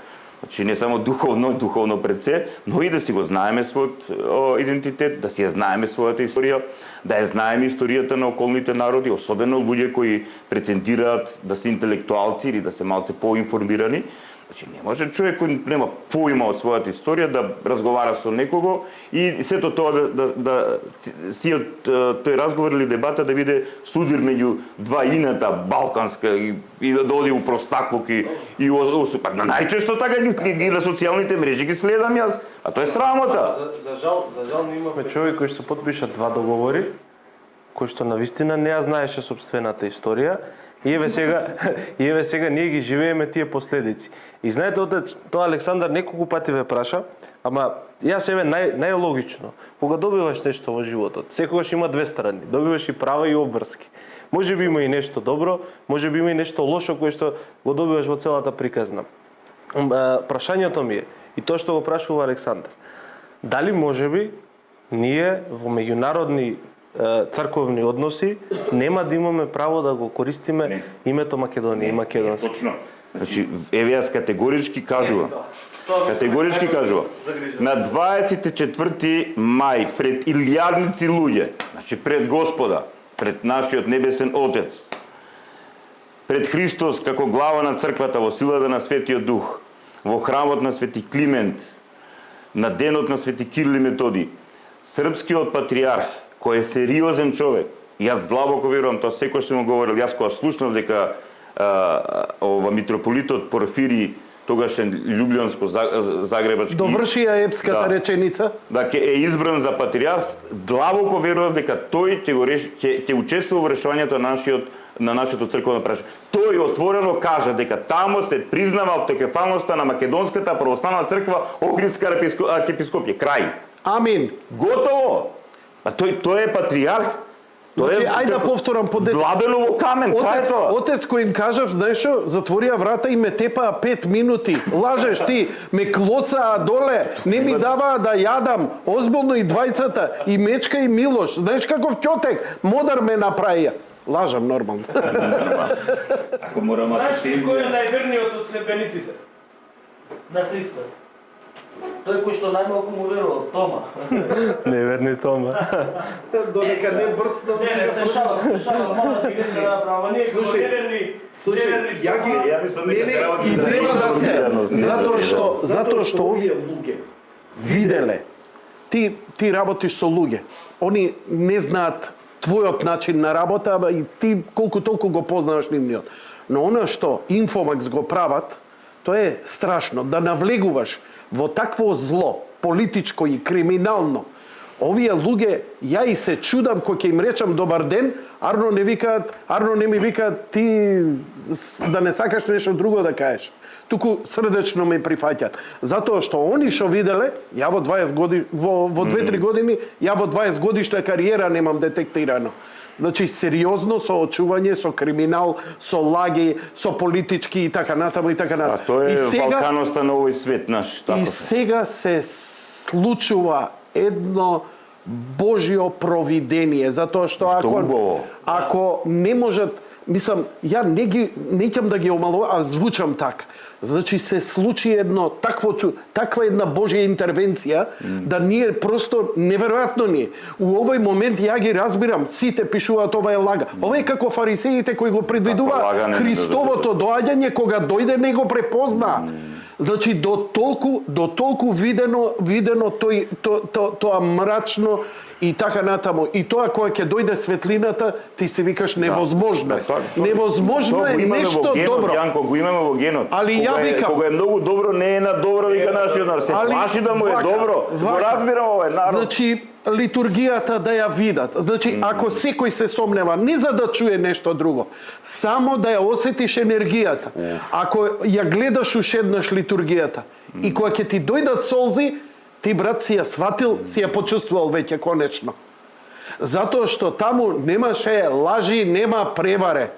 значи не само духовно пред се, но и да си го знаеме својот идентитет, да си ја знаеме својата историја, да ја знаеме историјата на околните народи, особено луѓе кои претендираат да се интелектуалци или да се малце поинформирани. Значи не може човек кој нема поима од својата историја да разговара со некого и сето тоа да си од тој разговор или дебата да биде судир меѓу два ината балканска и да оди у простаклук и па најчесто така ги на социјалните мрежи ги следам јас, а тоа е срамота. За жал не имаме човек кој што потпиша два договори, кој што навистина не ја знаеше собствената историја. И еве сега ние ги живееме тие последици. И знаете, отец, тоа Александар неколку пати ве праша, ама јас еве најлогично, кога добиваш нешто во животот, секогаш има две страни, добиваш и права и обврски. Може би има и нешто добро, може би има и нешто лошо кое што го добиваш во целата приказна. Прашањето ми е, и тоа што го прашува Александар, дали можеби ние во меѓународни црковни односи нема да имаме право да го користиме името Македонија и македонски. Точно. Значи, еве јас категорички кажувам. На 24 мај пред илјадници луѓе, значи пред Господа, пред нашиот небесен Отец, пред Христос како глава на црквата во силата на Светиот Дух, во храмот на Свети Климент, на денот на Свети Кирил и Методи, српскиот патриарх, кој е сериозен човек. Јас длабоко верувам, тоа секој што му говорил, јас кога слушнав дека митрополитот Порфири тогашен Љубљанско Загребачки. Доврши ја епската реченица. Да ќе е избран за патриарх, длабоко верувам дека тој ќе учествува во решувањето на нашето црковно прашање. Тој отворено кажа дека таму се признава автокефалноста на Македонската православна црква Охридска архиепископија. Крај. Амин. Готово. А тој е патриарх. Значи, ајде да повторам по Длабено во камен, кај е тоа? Отец кој им кажав, знаеш што, затворија врата и ме тепаа 5 минути. Лажеш ти, ме клоцаа доле, не ми даваа да јадам, озбилно и двајцата, и Мечка и Милош. Знаеш каков ќотек, модар ме направија. Лажам нормално. Ако морам Знаеш ли кој е најверниот од следбениците на Христа? Тој кој што најмалку му верувал, Тома. Неверни Тома. Додека не брцнам. Не, се шалам, мора да ги не се направа. Ние како неверни, Ја мислам дека се работи И за треба да се, религиозност. затоа што овие луѓе виделе, ти работиш со луѓе, они не знаат твојот начин на работа, ама и ти колку толку го познаваш нивниот. Но она што Инфомакс го прават, тоа е страшно, да навлегуваш во такво зло, политичко и криминално. Овие луѓе, ја и се чудам кој ќе им речам добар ден, Арно не ми викаат ти да не сакаш нешто друго да кажеш. Туку срдечно ме прифаќаат. Затоа што они што виделе, ја во 2-3 години, ја во 20 годишна кариера немам детектирано. Значи сериозно со очување, со криминал, со лаги, со политички и така натаму и така натаму. А тоа е Балканоста на овој свет наш. Така И сега се случува едно Божјо провидение, затоа што ако не можат, мислам, ја не ќам да ги омалувам, а звучам така. Значи се случи едно таква една Божја интервенција, да ние просто неверојатно ни. У овој момент ја ги разбирам, сите пишуваат ова е лага. Ова е како фарисеите кои го предвидува Христовото доаѓање, кога дојде не го препозна. Значи до толку видено тоа мрачно и така натаму. И тоа кога ќе дојде светлината, ти си викаш невозможно. Невозможно е нешто добро. Јанко, го имаме во генот. Али ја викам, кога е многу добро, не е на добро, вика нашиот народ. Се плаши да му е добро. Го разбирам овој народ. Значи, литургијата да ја видат. Значи, ако секој се сомнева, не за да чуе нешто друго, само да ја осетиш енергијата. Ако ја гледаш уште еднаш литургијата и кога ќе ти дојдат солзи, ти, брат, си ја сватил, си ја почувствувал веќе конечно. Затоа што таму немаше лажи, нема преваре.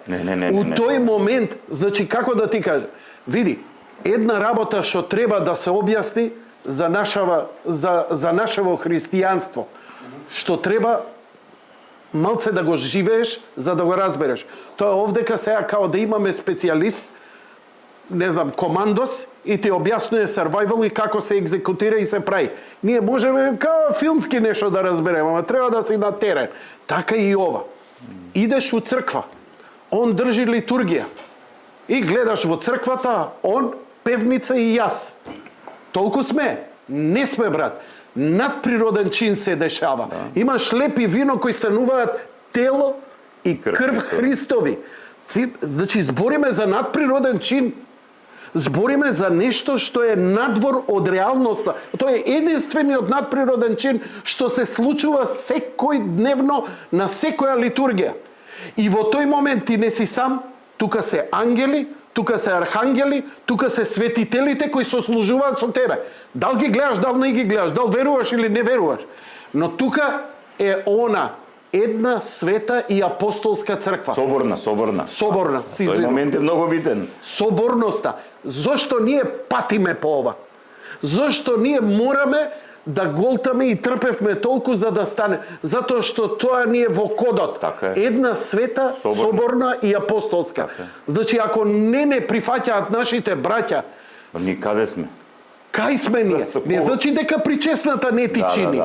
У тој момент, значи, како да ти кажа, види, една работа што треба да се објасни за нашево христијанство, што треба малце да го живееш за да го разбереш. Тоа овдека сега као да имаме специјалист, не знам, командос и ти објаснува survival и како се екзекутира и се прави. Ние можеме као филмски нешто да разбереме, ама треба да си на терен. Така и ова. Идеш у црква, он држи литургија и гледаш во црквата, он, певница и јас. Толку сме? Не сме, брат. Надприроден чин се дешава. Има шлеп и вино кои стануваат тело и крв Христови. Значи, збориме за надприроден чин. Збориме за нешто што е надвор од реалноста. Тоа е единствениот надприроден чин што се случува секој дневно на секоја литургија. И во тој момент ти не си сам, тука се ангели, тука се архангели, тука се светителите кои сослужуваат со тебе. Дал ги гледаш, дал не ги гледаш, дал веруваш или не веруваш. Но тука е она една света и апостолска црква. Соборна. Си Тој момент е многу битен. Соборноста. Зошто ние патиме по ова? Зошто ние мораме да голтаме и трпевме толку за да стане? Затоа што тоа ни е во кодот. Една света, соборна и апостолска. Значи, ако не прифаќаат нашите браќа, Ние каде сме? кај сме ние? Не значи дека причесната не ти чини.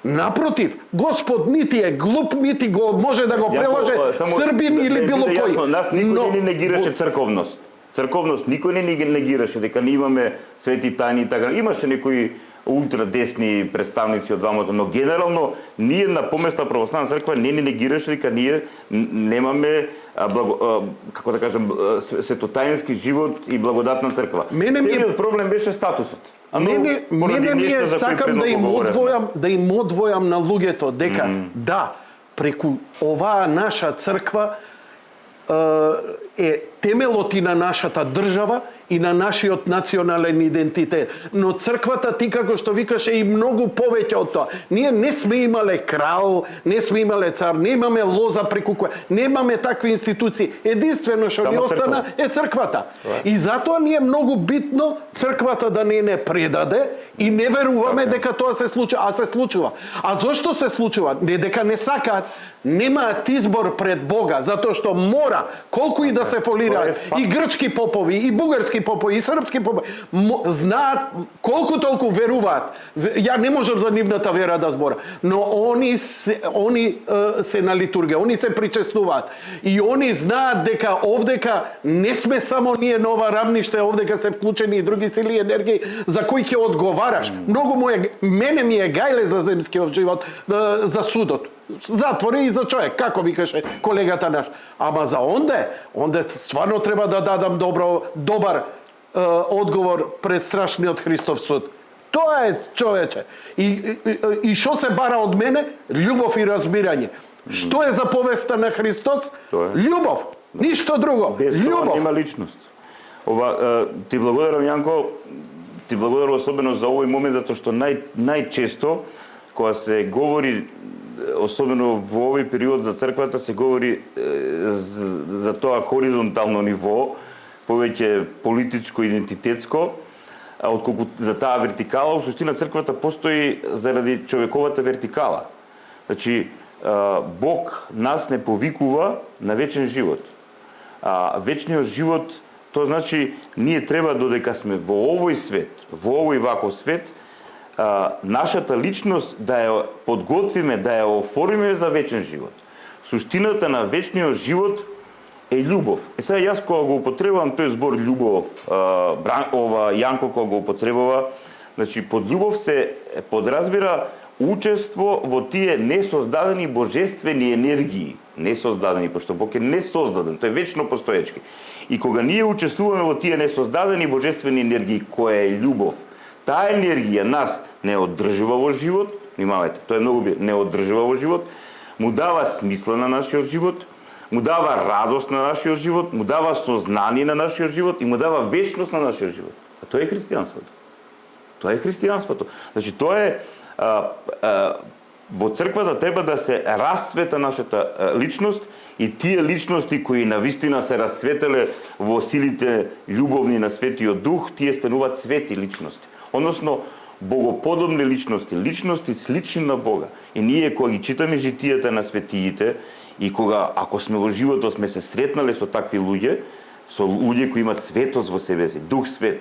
Напротив, Господ нити е глуп, нити го може да го прелаже србин или било кој. Нас никој не негираше црковност. Црковност никој не негираше дека ние имаме свети тајни и така. Имаше некои ултрадесни представници од двамата, но генерално ние на Помесна православна црква не ни негираше дека ние немаме како да кажам светотаински живот и благодатна црква. Целиот проблем беше статусот. Мене ми е, сакам да им одвојам на луѓето дека да, преку оваа наша црква е темелот и на нашата држава и на нашиот национален идентитет. Но црквата, ти како што викаше, и многу повеќе од тоа. Ние не сме имале крал, не сме имале цар, немаме лоза преку која, немаме такви институции. Единствено што ни остана е црквата. И затоа ни е многу битно црквата да не предаде и не веруваме дека тоа се случува, а се случува. А зошто се случува? Не дека не сакаат, немаат избор пред Бога, затоа што мора, колку и да се фолираат, и грчки попови, и бугарски попови, и српски попови, знаат колку толку веруваат. Ја не можам за нивната вера да збора, но они се на литургија, они се причестуваат. И они знаат дека овдека не сме само ние на ова рамниште, овдека се вклучени и други сили и енергии за кои ќе одговараш. Мене ми е гајле за земскиот живот, за судот. Затвори и за човек, како викаше колегата наш. Ама за онде стварно треба да дадам добар одговор пред страшниот Христов суд. Тоа е, човече. И што се бара од мене? Љубов и разбирање. Што е заповеста на Христос? Љубов. Ништо друго. Без тоа љубов. нема личност. Ти благодарам, Јанко, ти благодарам особено за овој момент, затоа што најчесто кога се говори, особено во овој период за црквата, се говори за тоа хоризонтално ниво, повеќе политичко, идентитетско, отколку за таа вертикала. Во суштина црквата постои заради човековата вертикала. Значи, Бог нас не повикува на вечен живот. Вечниот живот, тоа значи ние треба додека сме во овој свет, во овој ваков свет, нашата личност да ја подготвиме, да ја оформиме за вечен живот. Суштината на вечниот живот е љубов. Сега јас кога го употребувам тој збор љубов, Јанко кога го употребува, значи под љубов се подразбира учество во тие несоздадени божествени енергии. Несоздадени, пошто Бог е несоздаден, тој е вечно постоечки. И кога ние учествуваме во тие несоздадени божествени енергии, која е љубов, таа енергија нас не одржува во живот, внимавајте, тоа е многу битно, не одржува во живот, му дава смисла на нашиот живот, му дава радост на нашиот живот, му дава сознание на нашиот живот и му дава вечност на нашиот живот. А тоа е христијанството. Тоа е христијанството. Значи, тоа е во црквата треба да се расцвета нашата личност и тие личности кои навистина се расцветеле во силите љубовни на Светиот Дух, тие стануваат свети личности. Односно, богоподобни личности, личности слични на Бога. И ние кога ги читаме житијата на светиите и кога, ако сме во животот, сме се сретнале со такви луѓе, со луѓе кои имат светост во себе си, Дух Свет,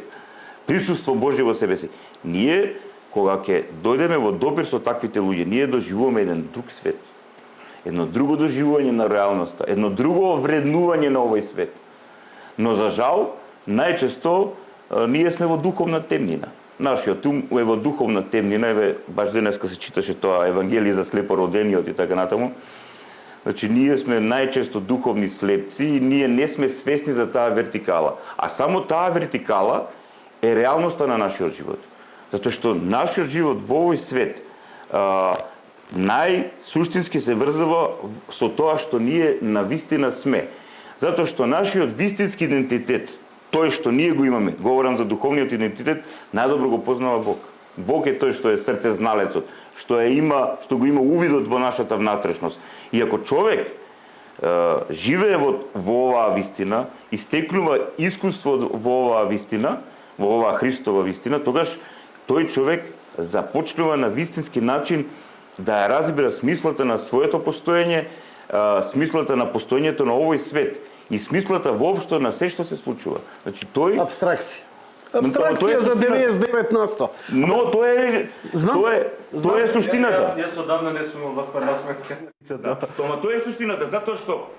присуство Божие во себе си, ние кога ќе дојдеме во допир со таквите луѓе, ние доживуваме еден друг свет. Едно друго доживување на реалноста, едно друго вреднување на овој свет. Но за жал, најчесто ние сме во духовна темнина. Нашиот ум е во духовна темнина, баш денеска се читаше тоа Евангелие за слепородениот и така натаму. Значи, ние сме најчесто духовни слепци и ние не сме свесни за таа вертикала. А само таа вертикала е реалноста на нашиот живот. Затоа што нашиот живот во овој свет најсуштински се врзува со тоа што ние навистина сме. Затоа што нашиот вистински идентитет, тој што ние го имаме, говорам за духовниот идентитет, најдобро го познава Бог. Бог е тој што е срцезналецот, што го има увидот во нашата внатрешност. И ако човек живее во оваа вистина и стекнува искуство во оваа вистина, во оваа Христова вистина, тогаш тој човек започнува на вистински начин да ја разбира смислата на своето постоење, смислата на постоењето на овој свет и смислата воопшто на се што се случува. Значи тој Абстракција. Абстракција за 99%. Но тоа е суштината. Јас одамна не сум ваква насмевка. Тоа е суштината, затоа што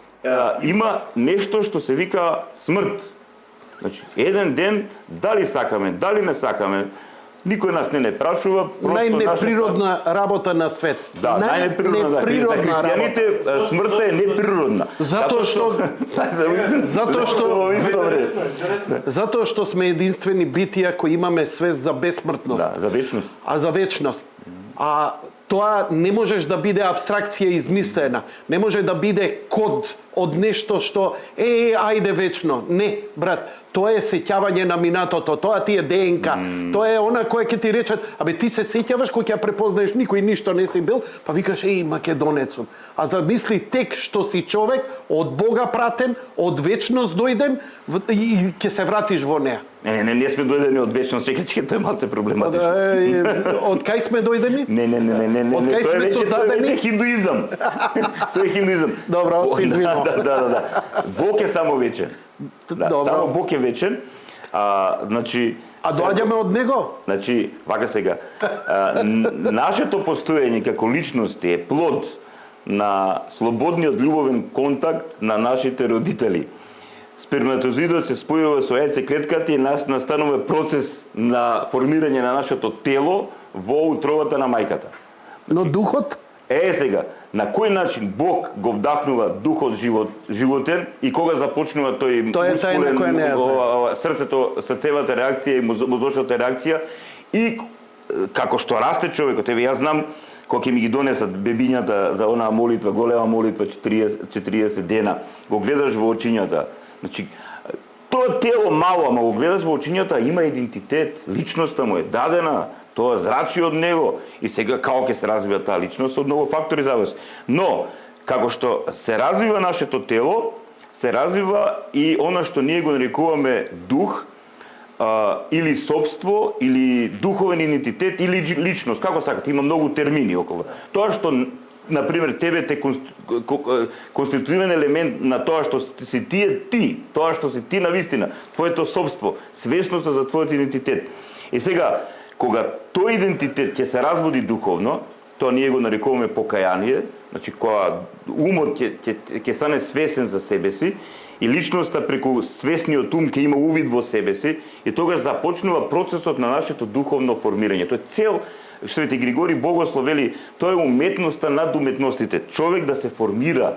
има нешто што се вика смрт. Значи, еден ден, дали сакаме, дали не сакаме, Никој нас не прашува, просто Најнеприродна работа на свет. Да, најнеприродна. За Неприродна христијаните смртта е неприродна. Затоа што сме единствени битија кои имаме свест за бесмртност. Да, за вечност. А за вечност. А тоа не можеш да биде абстракција измислена. Не може да биде код од нешто што ајде вечно. Не, брат, тоа е сеќавање на минатото, тоа ти е ДНК. Тоа е она кој ќе ти речат, абе ти се сеќаваш кога ќе препознаеш никој ништо не си бил, па викаш македонец сум. А замисли тек што си човек од Бога пратен, од вечност дојден и ќе се вратиш во неа. Не сме дојдени од вечност, чекај, тоа е малце проблематично. Од кај сме дојдени? Не. Од кај Тоа сме е создадени? веќе хиндуизам. Тоа е хиндуизам. Добро, се извинувам. Да. Бог е само вечен. Да, Добро. само Бог е вечен. Значи, А доаѓаме од него? Значи, вака сега, нашето постоење како личности е плод на слободниот љубовен контакт на нашите родители. Сперматозоидот се спојува со яјцеклетката и настанува процес на формирање на нашето тело во утробата на мајката. Но духот? Сега, на кој начин Бог го вдахнува духот животен и кога започнува тој Тоа е тајна која не ја знае. срцевата реакција и мозочната реакција и како што расте човекот, јас знам кога ќе ми ги донесат бебињата за онаа молитва, голема молитва 40 дена, го гледаш во очињата. Значи, тоа тело мало, ама го гледаш во очињата, има идентитет, личноста му е дадена, тоа зрачи од него и сега како ќе се развива таа личност, од многу фактори зависи. Но, како што се развива нашето тело, се развива и она што ние го нарекуваме дух, или собство, или духовен идентитет, или личност, како сакате, има многу термини околу. Тоа што, например, тебе те конститутивен елемент на тоа што си ти, тоа што си ти навистина, твоето собство, свесноста за твојот идентитет. И сега, кога тој идентитет ќе се разбуди духовно, тоа ние го нарекуваме покаяние, значи кога умот ќе стане свесен за себе си и личноста преку свесниот ум ќе има увид во себе си и тогаш започнува процесот на нашето духовно формирање. Тоа е цел Свети Григори Богослов вели, тоа е уметноста над уметностите. Човек да се формира,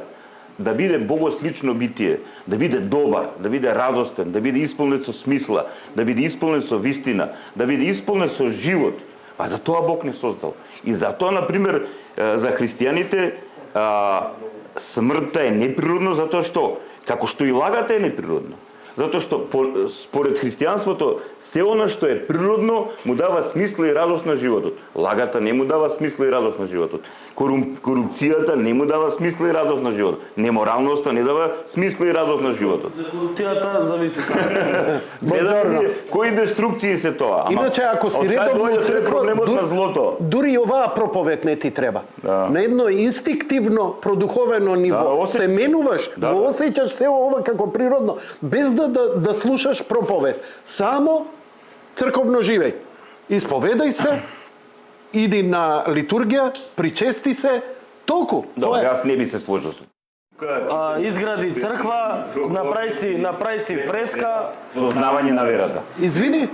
да биде богослично битие, да биде добар, да биде радостен, да биде исполнет со смисла, да биде исполнет со вистина, да биде исполнет со живот. Па за тоа Бог не создал. И за тоа, например, за христијаните смртта е неприродно, затоа што, како што и лагата е неприродно. Затоа што според христијанството се она што е природно му дава смисла и радост на животот. Лагата не му дава смисла и радост на животот. Корупцијата не му дава смисла и радост на животот. Неморалноста не дава смисла и радост на животот. За корупцијата зависи кои деструкции се тоа? Иначе, ако си редовно во црква, проблемот на злото. Дури и оваа проповед не ти треба. Да. На едно инстинктивно, продуховено ниво се менуваш, го осеќаш се ова како природно, без да слушаш проповед. Само црковно живеј. Исповедај се, иди на литургија, причести се, толку. Добре, јас не би се сложил со изгради црква, направи си фреска. познавање на верата. Извини,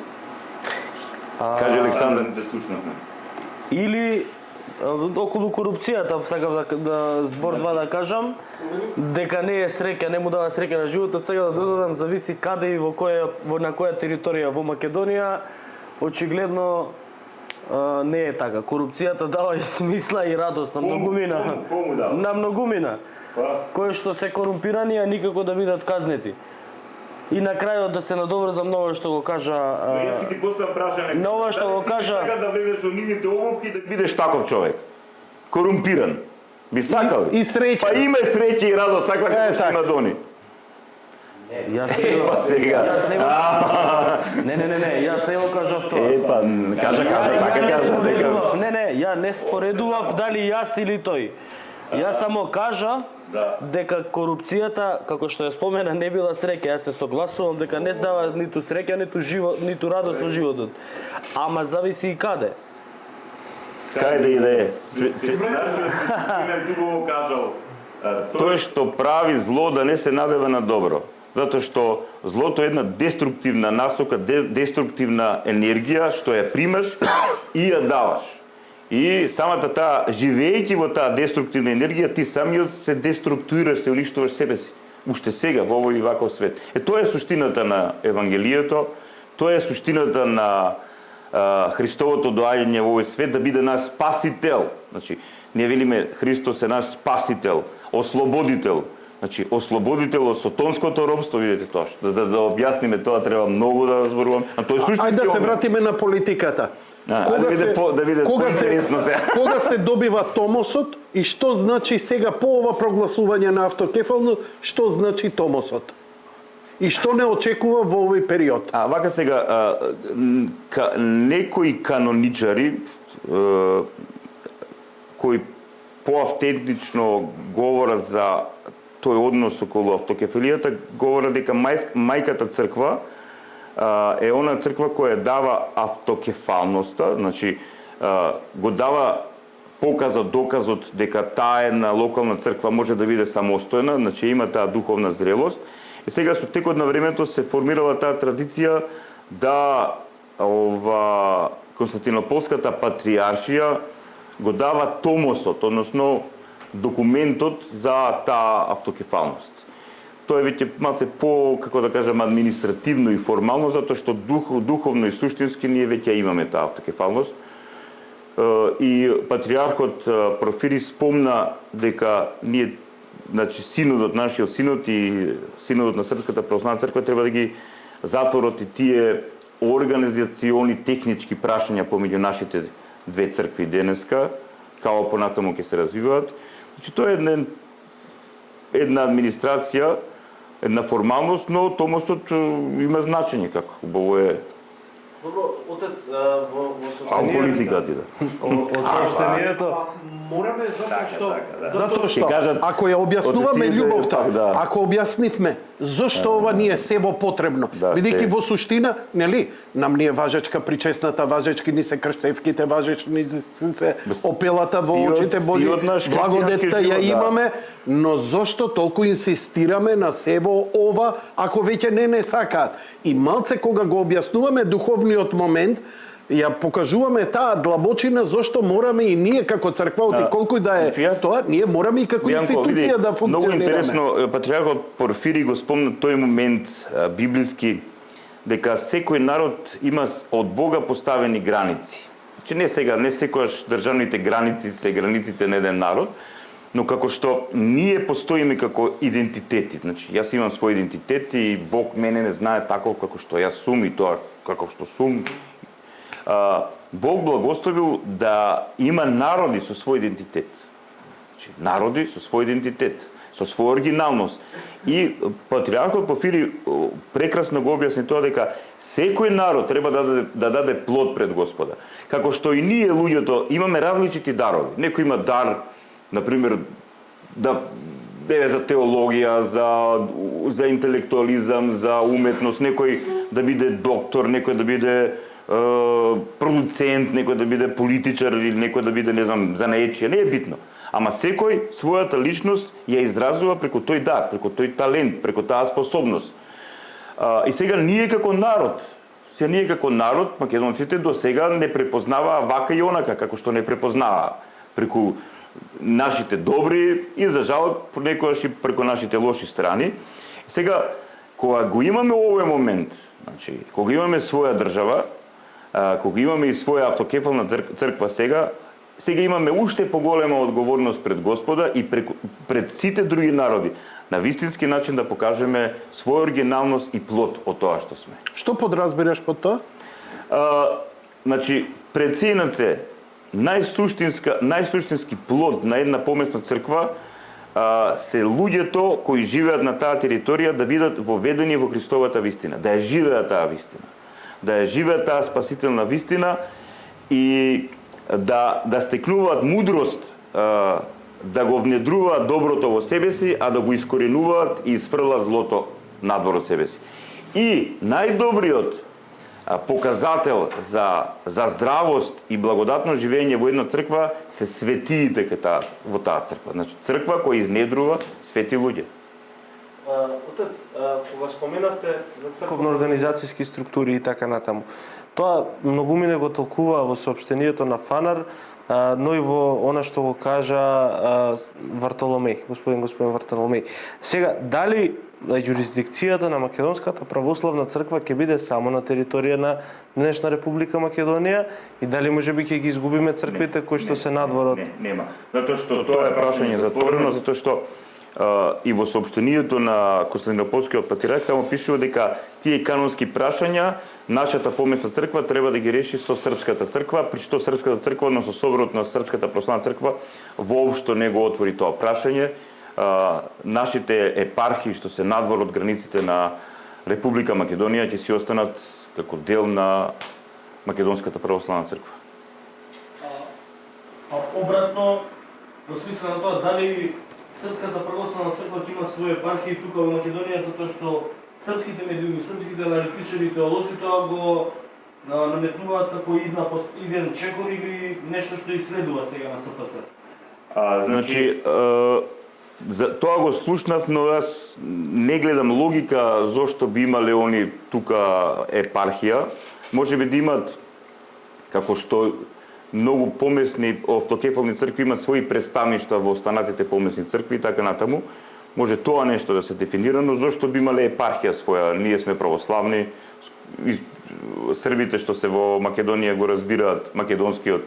Каже Александар, те слушнавме. Или околу корупцијата, сакав да збор два да кажам, дека не е среќа, не му дава среќа на животот, сега да додадам, зависи каде и на која територија во Македонија, очигледно не е така. Корупцијата дава и смисла и радост на многумина. На многумина. Кои што се корумпирани, а никако да бидат казнети. И на крајот да се надоврзам на ова што го кажа. Јас ти поставам прашање. На ова што го кажа. Сакаш да влезеш во нивните обувки да бидеш таков човек. Корумпиран. Би сакал. и среќа. Па има среќа и радост таква како што има Дони. Јас не го сега. Не, јас не го кажав тоа. Па кажа, така кажа. Не, ја не споредував дали јас или тој. Јас само кажав дека корупцијата, како што ја спомена, не била среќа. Јас се согласувам дека не дава ниту среќа, ниту радост во животот. Ама зависи и каде. Кај да иде? Име дуго кажал. Тој што прави зло да не се надева на добро. затоа што злото е една деструктивна насока, деструктивна енергија што ја примаш и ја даваш. И самата таа, живеејќи во таа деструктивна енергија, ти самиот се деструктурираш, се уништуваш себе си. Уште сега во овој ваков свет. Тоа е суштината на Евангелието, тоа е суштината на Христовото доаѓање во овој свет, да биде наш спасител. Значи, ние велиме Христос е наш спасител, ослободител. Значи, ослободител од сотонското робство, видите тоа. Да објасниме тоа, треба многу да разборуваме. А тоа е суштински. Ајде да се вратиме на политиката. Кога се добива томосот и што значи сега по ова прогласување на автокефално, што значи томосот? И што не очекува во овој период? Вака сега, некои каноничари кои поавтентично говорат за тој однос околу автокефалијата, говорат дека мајката црква е она црква која дава автокефалноста, значи го дава показот, доказот дека таа една локална црква може да биде самостојна, значи има таа духовна зрелост. И сега со текот на времето се формирала таа традиција да Константинополската патриаршија го дава томосот, односно документот за таа автокефалност. Тоа е веќе малце по, како да кажам, административно и формално, затоа што духовно и суштински ние веќе имаме таа автокефалност. И патриархот Порфири спомна дека ние, значи синодот, нашиот синод и синодот на Српската православна црква треба да ги затворат и тие организациони, технички прашања помеѓу нашите две цркви денеска, како понатаму ќе се развиваат. Значи тоа е една администрација, една формалност, но томосот има значење, како хубаво е. Добро, отец, во состојанието... политиката, да. Од сообщението... Мораме затоа што ако ја објаснуваме љубовта, ако објаснивме зошто ова ни е себо потребно, бидејќи во суштина, нели, нам ни е важечка причесната, важечки ни се крштевките, важечки се опелата во очите Божи, благодетта ја имаме, но зошто толку инсистираме на себо ова, ако веќе не сакаат? И малце кога го објаснуваме духовниот момент, ја покажуваме таа длабочина зошто мораме и ние како црква, оти колку да е тоа, ние мораме и како институција да функционираме. Многу интересно, патриархот Порфири го спомна тој момент библиски, дека секој народ има од Бога поставени граници. Значи не секојаш државните граници се границите на еден народ, но како што ние постоиме како идентитети. Значи јас имам свој идентитет и Бог мене не знае таков како што јас сум и тоа како што сум. Бог благословил да има народи со свој идентитет. Значи, народи со свој идентитет, со своја оригиналност. И патриархот Порфири прекрасно го објасни тоа дека секој народ треба да даде плод пред Господа. Како што и ние луѓето имаме различити дарови. Некој има дар, например, да за теологија, за интелектуализам, за уметност, некој да биде доктор, некој да биде продуцент, некој да биде политичар или некој да биде, не знам, занаечија, не е битно. Ама секој својата личност ја изразува преку тој дар, преку тој талент, преку таа способност. И сега ние како народ, македонците до сега не препознаваа вака и онака, како што не препознаваа преку нашите добри и за жал некогаш и преку нашите лоши страни. Сега кога го имаме овој момент, значи кога имаме своја држава, кога имаме и своја автокефална црква сега имаме уште поголема одговорност пред Господа и пред сите други народи, на вистински начин да покажеме своја оригиналност и плод од тоа што сме. Што подразбираш под тоа? Значи, преценат се најсуштински плод на една помесна црква се луѓето кои живеат на таа територија да бидат воведени во Христовата вистина, да ја живеат таа вистина, да ја живеат таа спасителна вистина и да стекнуваат мудрост, да го внедруваат доброто во себе си, а да го искоренуваат и изфрлат злото надвор од себе си. И најдобриот показател за здравост и благодатно живење во една црква се светиите во таа црква. Значи црква која изнедрува свети луѓе. Отец, кога споменате за црковно организацијски структури и така натаму, тоа многу мине го толкува во соопштението на ФАНАР, но и во она што го кажа Вартоломеј, господин Вартоломеј. Сега, дали јурисдикцијата на Македонската православна црква ќе биде само на територија на днешна Република Македонија и дали можеби ќе ги изгубиме црквите кои што се надвор од... Нема. Затоа што тоа е прашање затворено, затоа што и во соопштението на Константинополскиот патриарх таму пишува дека тие канонски прашања нашата помесна црква треба да ги реши со српската црква, при што српската црква, односно соборот на српската православна црква воопшто не го отвори тоа прашање. Нашите епархии што се надвор од границите на Република Македонија ќе си останат како дел на Македонската православна црква. Обратно, во смисла на тоа, дали Српската православна црква ќе има своје епархии тука во Македонија, затоа што српските медиуми, српските аналитичари и теолози тоа го наметнуваат како иден чекор или нешто што исследува сега на СПЦ? Значи, за тоа го слушнав, но јас не гледам логика зошто би имале они тука епархија. Може би да имат, како што многу помесни автокефални цркви имаат своји представништва во останатите помесни цркви и така натаму. Може тоа нешто да се дефинира, но зошто би имале епархија своја? Ние сме православни, србите што се во Македонија го разбираат македонскиот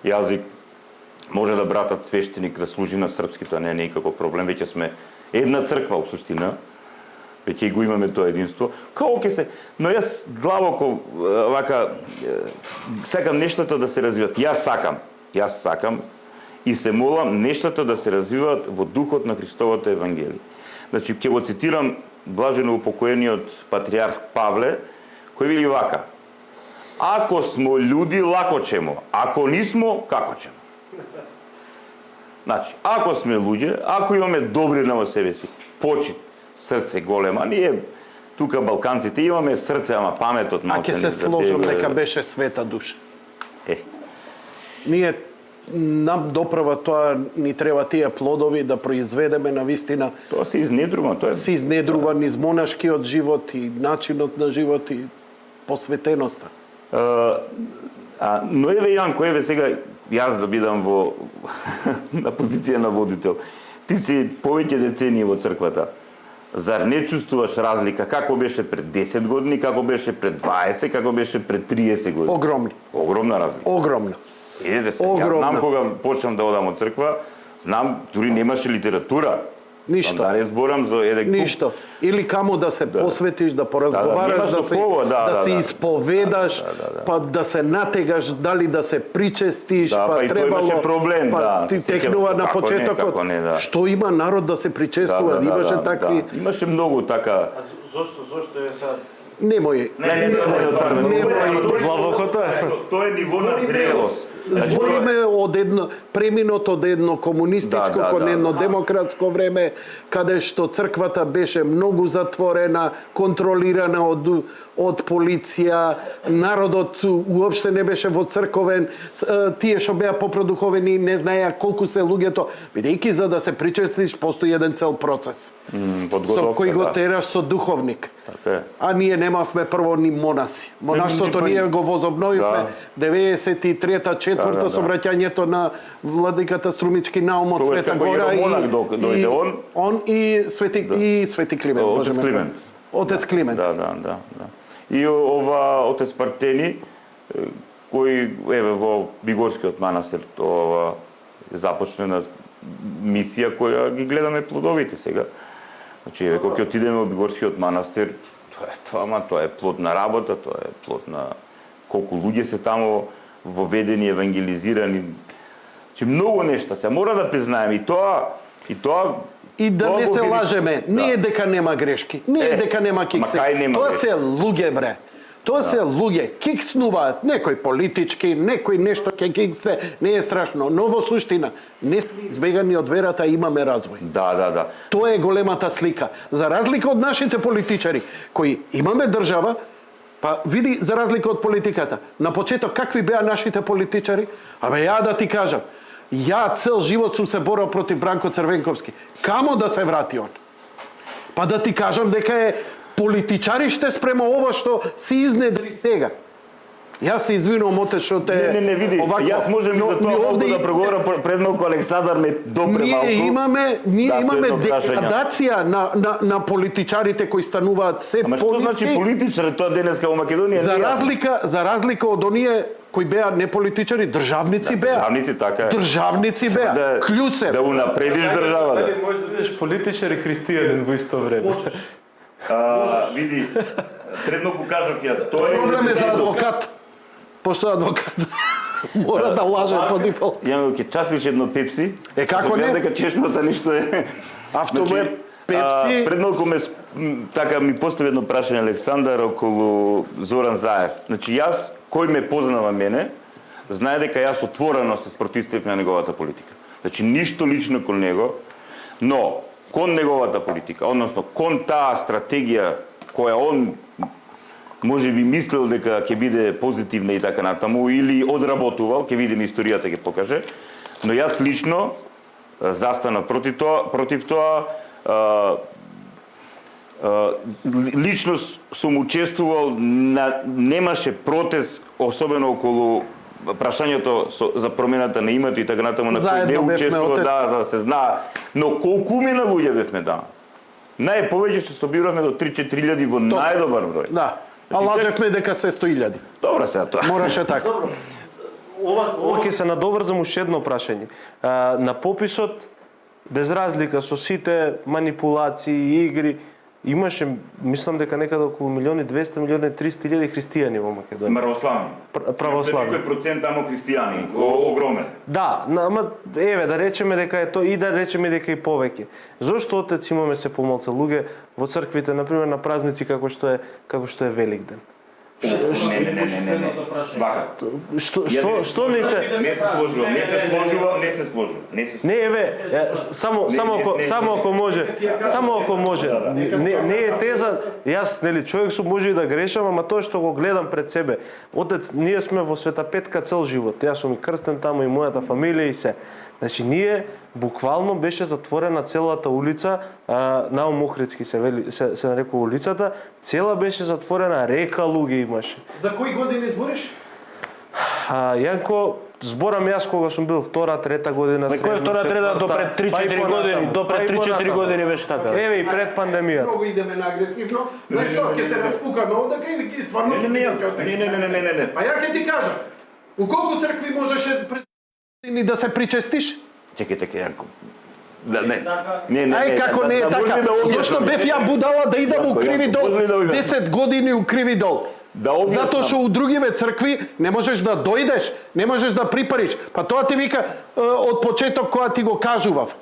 јазик, може да братат свештеник да служи на српски, тоа не е никаков проблем, веќе сме една црква во суштина, веќе го имаме тоа единство. Како ќе се, но јас длабоко вака сакам нештата да се развиваат. Јас сакам и се молам нештата да се развиваат во духот на Христовото евангелие. Значи ќе го цитирам блажено упокоениот патриарх Павле, кој вели вака: ако смо људи, лако ćemo, ако нисмо, како ćemo. Значи, ако сме луѓе, ако имаме добрина во себе си, почит, срце голема, ние тука балканците имаме срце, ама паметот малце не забега. А ќе се сложам дека беше света душа. Ние нам доправа тоа, ни треба тие плодови да произведеме на вистина. Тоа се изнедрува, тоа е. Се изнедрува низ монашкиот живот и начинот на живот и посветеноста. Но еве Јанко, еве сега јас да бидам во на позиција на водител. Ти си повеќе децении во црквата. Зар не чувствуваш разлика како беше пред 10 години, како беше пред 20, како беше пред 30 години? Огромна разлика. Огромна. Едете се, јас знам кога почнам да одам од црква, знам дури немаше литература. Ништо. Да не зборам за еден куп. Ништо. Или каму да се посветиш, да поразговараш, да се исповедаш, па да се натегаш, дали да се причестиш, па требало... имаше проблем, па ти текнува на почетокот. Што има народ да се причестува, имаше такви... Имаше многу така... Зошто е сега? Немој. Тоа е ниво на зрелост. Збориме од едно преминот од едно комунистичко кон едно демократско време, каде што црквата беше многу затворена, контролирана од полиција, народот уопште не беше во црковен, тие што беа попродуховени не знаеа колку се луѓето, бидејќи за да се причестиш постои еден цел процес. Со кој го тераш со духовник. А ние немавме прво ни монаси. Монашството ние го возобновивме 93-та, 4-та со враќањето на владиката Струмички Наум од Света Гора и он и Свети Климент. Отец Климент. Да. И ова отец Партени, кој еве во Бигорскиот манастир тоа започнена мисија која ги гледаме плодовите сега. Значи, еве кога ќе отидеме во Бигорскиот манастир, тоа е плод на работа, тоа е плод на колку луѓе се таму воведени, евангелизирани. Значи, многу нешта се мора да признаеме и да не се лажеме, не е дека нема грешки, не е дека нема кикси. Тоа се луѓе, бре. Тоа се луѓе, кикснуваат, некој политички, некој нешто ќе киксе, не е страшно, но во суштина не сме избегани од верата, имаме развој. Да. Тоа е големата слика. За разлика од нашите политичари, кои имаме држава, па види за разлика од политиката. На почеток какви беа нашите политичари? Абе ја да ти кажам, ја цел живот сум се борал против Бранко Црвенковски. Камо да се врати он? Па да ти кажам дека е политичариште спрема ова што се изнедри сега. Јас се извинувам оте што те Не, види, јас можам и за тоа малку да проговорам пред малку Александар ме допре малку. Ние имаме едно прашање. деградација на политичарите кои стануваат се Ама што значи пониски, политичар тоа денеска во Македонија? за разлика од оние кои беа не политичари, државници беа. Државници, така е. Државници беа. Клюсев. Да унапредиш државата. Дали можеш да бидеш политичар и христијанин во исто време? Види, предноку кажав јас, тоа е Проблем е за адвокат. Пошто е адвокат мора да лаже по дипол. Ја ќе частвиш едно пепси. Како не? Дека чешмата ништо е. Автомет, пепси. Пред малку така ми постави едно прашање Александар околу Зоран Заев. Значи јас, кој ме познава мене, знае дека јас отворено се спротивствувам на неговата политика. Значи ништо лично кон него, но кон неговата политика, односно кон таа стратегија која он може би мислел дека ќе биде позитивна и така натаму, или одработувал, ќе видиме историјата ќе покаже, но јас лично застана против тоа, лично сум учествувал, немаше протест, особено околу прашањето за промената на името и така натаму, на кој не учествувал, да се знае, но колку мина луѓе бевме да? Најповеќе што собиравме до 3-4 во најдобар број. Да. А лажевме дека се 100.000. Добро сега тоа. Мораше така. Ова ќе се надоврзам уште едно прашање. На пописот, без разлика со сите манипулации, игри, имаше, мислам дека некаде околу 1.200.000-300.000 христијани во Македонија. Православни. Православни. Некој процент тамо христијани, огромен. Да, ама еве да речеме дека е тоа и да речеме дека и повеќе. Зошто отец имаме се помалку луѓе во црквите, на пример на празници како што е Великден? Не. Вака. Што не се Не се сложува. Не, еве, само ако може. Не е теза, јас, нели, човек сум може и да грешам, ама тоа што го гледам пред себе. Отец, ние сме во Света Петка цел живот. Јас сум и крстен таму и мојата фамилија и се. Значи, ние буквално беше затворена целата улица, Наум Охридски се нарекува улицата, цела беше затворена, река луѓе имаше. За кои години збориш? Јанко, зборам јас кога сум бил втора, трета година. Кој втора, трета до пред 3-4 години? До пред 3-4 години беше така. Еве и пред пандемијата. Многу идеме на агресивно. Знаеш што, ќе се распукаме овдака или ќе стварно ќе Не. А ја ќе ти кажам, у колку цркви можеше пред да се причестиш? Чекај, Јанко. Не. Ај како не е така? Зошто бев ја будала да идам у Кривидол 10 години у Кривидол? Затоа што у другиве цркви не можеш да дојдеш, не можеш да припариш. Па тоа ти вика од почеток кога ти го кажував.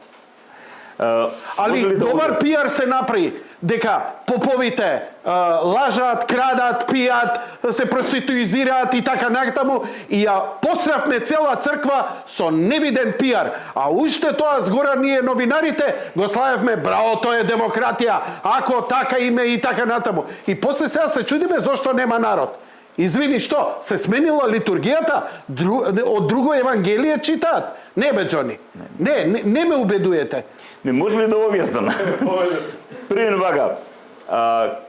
Али добар пиар се направи дека поповите лажат, крадат, пијат, се проституизираат и така натаму и ја постравме цела црква со невиден пиар. А уште тоа згора ние новинарите го славевме, браво, тоа е демократија, ако така име и така натаму. И после сега се чудиме зошто нема народ. Извини, што? Се сменила литургијата? Од друго евангелие читаат? Не бе, Џони. Не ме убедуете. Не може ли да објаснам? Пример вака,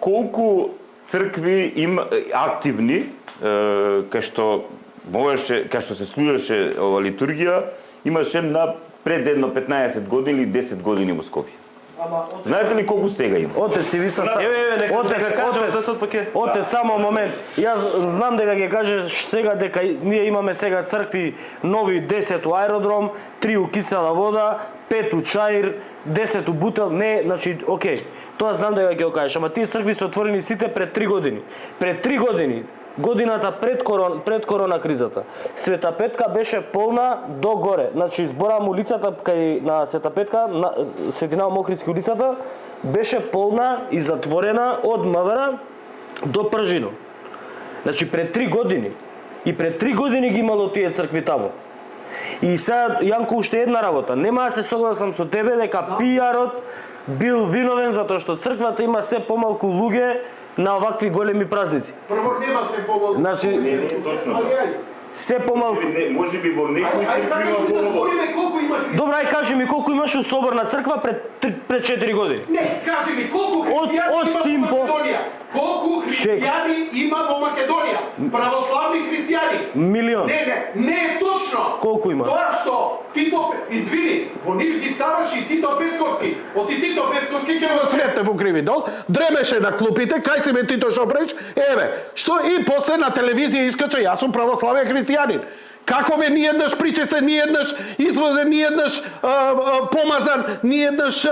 колку цркви има активни, кај што се служеше ова литургија, имаше на пред едно 15 години или 10 години во Скопје. Знаете ли колку сега има? Отец Ивица, Отец, само момент. Јас знам дека ќе кажеш сега дека ние имаме сега цркви нови 10 у аеродром, 3 у кисела вода, 5 у Чаир, 10 у Бутел. Не, значи, окей. Тоа знам дека ќе го кажеш, ама тие цркви се отворени сите пред 3 години. Пред 3 години, годината пред корона кризата, Света Петка беше полна до горе. Значи, зборам улицата кај на Света Петка, на Светина Мохридски улицата, беше полна и затворена од МВР до Пржино. Значи, пред 3 години. И пред 3 години ги имало тие цркви таму. И сега, Јанко, уште една работа. Нема да се согласам со тебе дека пиарот бил виновен затоа што црквата има се помалку луѓе на овакви големи празници. Прво нема се помалку. Значи, се помалку. Може би во некои Ај сакаш ли да збориме колку има христијани? Добро, ај кажи ми колку имаш у соборна црква пред 4 години? Не, кажи ми колку Од христијани има Симпо. во Македонија? Колку христијани има во Македонија? Православни христијани? Милион. Не е точно. Колку има? Тоа што Тито, извини, во нив ги ставаш и Тито Петковски. Оти Тито Петковски ќе го Сретне во Кривидол, дремеше на клупите, кај си ме Тито шо правиш? Еве, што и после на телевизија искача, јас сум православен христијанин. Како ме ни еднаш причестен, ни еднаш изводен, ни еднаш помазан, ни еднаш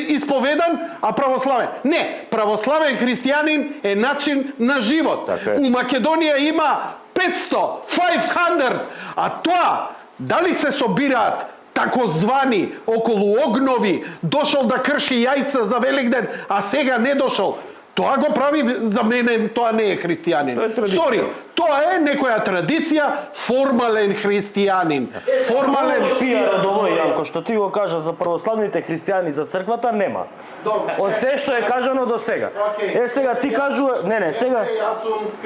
исповедан, а православен? Не, православен христијанин е начин на живот. Така е. У Македонија има 500, 500, а тоа дали се собираат такозвани околу огнови, дошол да крши јајца за Великден, а сега не дошол. Тоа го прави за мене, тоа не е христијанин. Тоа е традиција. Сори, тоа е некоја традиција, формален христијанин. Формален Пиар од овој, Јанко, што ти го кажа за православните христијани за црквата, нема. Од се што е кажано до сега. Е, сега ти кажува... Не, сега...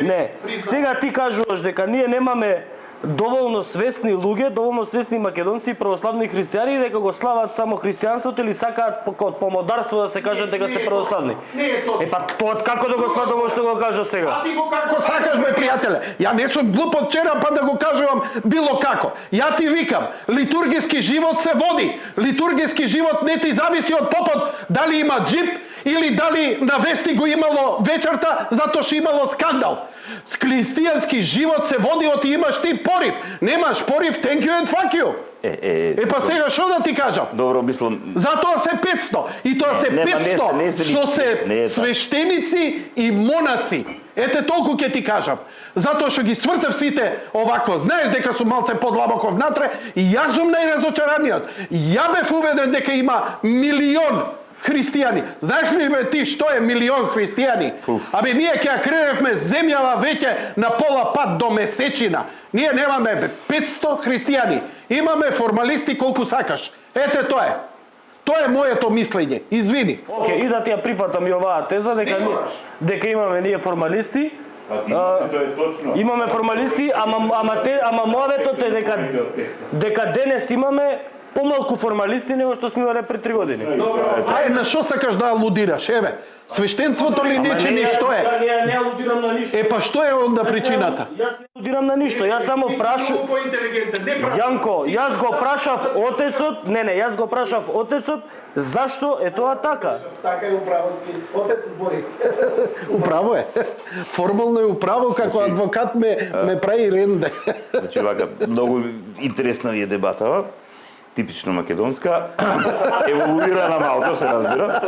Не, сега ти кажуваш дека ние немаме доволно свесни луѓе, доволно свесни македонци и православни христијани дека го слават само христијанството или сакаат од помодарство да се кажат дека се православни. Не е точно. Е па тоа како да го сватам што го кажа сега? А ти го како сакаш ме, пријателе. Ја не сум глуп од вчера па да го кажувам било како. Ја ти викам, литургиски живот се води. Литургиски живот не ти зависи од попот дали има джип или дали на вести го имало вечерта затоа што имало скандал. Христијански живот се води од имаш ти порив. Немаш порив, thank you and fuck you. Па сега што да ти кажам? Добро, мислам... Затоа се 500. И тоа се 500 што се свештеници и монаси. Ете толку ќе ти кажам. Затоа што ги свртев сите овако. Знаеш дека сум малце подлабоко внатре и јас сум најразочараниот. Ја бев убеден дека има милион христијани. Знаеш ли бе ти што е милион христијани? Абе ние ќе ја креневме земјава веќе на пола пат до месечина. Ние немаме 500 христијани. Имаме формалисти колку сакаш. Ете тоа е. Тоа е моето мислење. Извини. Океј, и да ти ја прифатам и оваа теза дека имаме ние формалисти. Тоа е точно. Имаме формалисти, ама моветот е дека денес имаме помалку формалисти него што сме имале пред 3 години. Ај, на што сакаш да алудираш? Еве, свештенството ли не чини што е? Не алудирам на ништо. Па што е онда причината? Јас не алудирам на ништо, јас само прашувам. поинтелигентен, не прашувам. Јанко, јас го прашав отецот, јас го прашав отецот зашто е тоа така. Така е управоски. Отец збори. Управо е. Формално е управо како адвокат ме прави ренде. Значи, вака, многу интересна ви е дебатава. Типично македонска. Еволуирана малку, се разбира.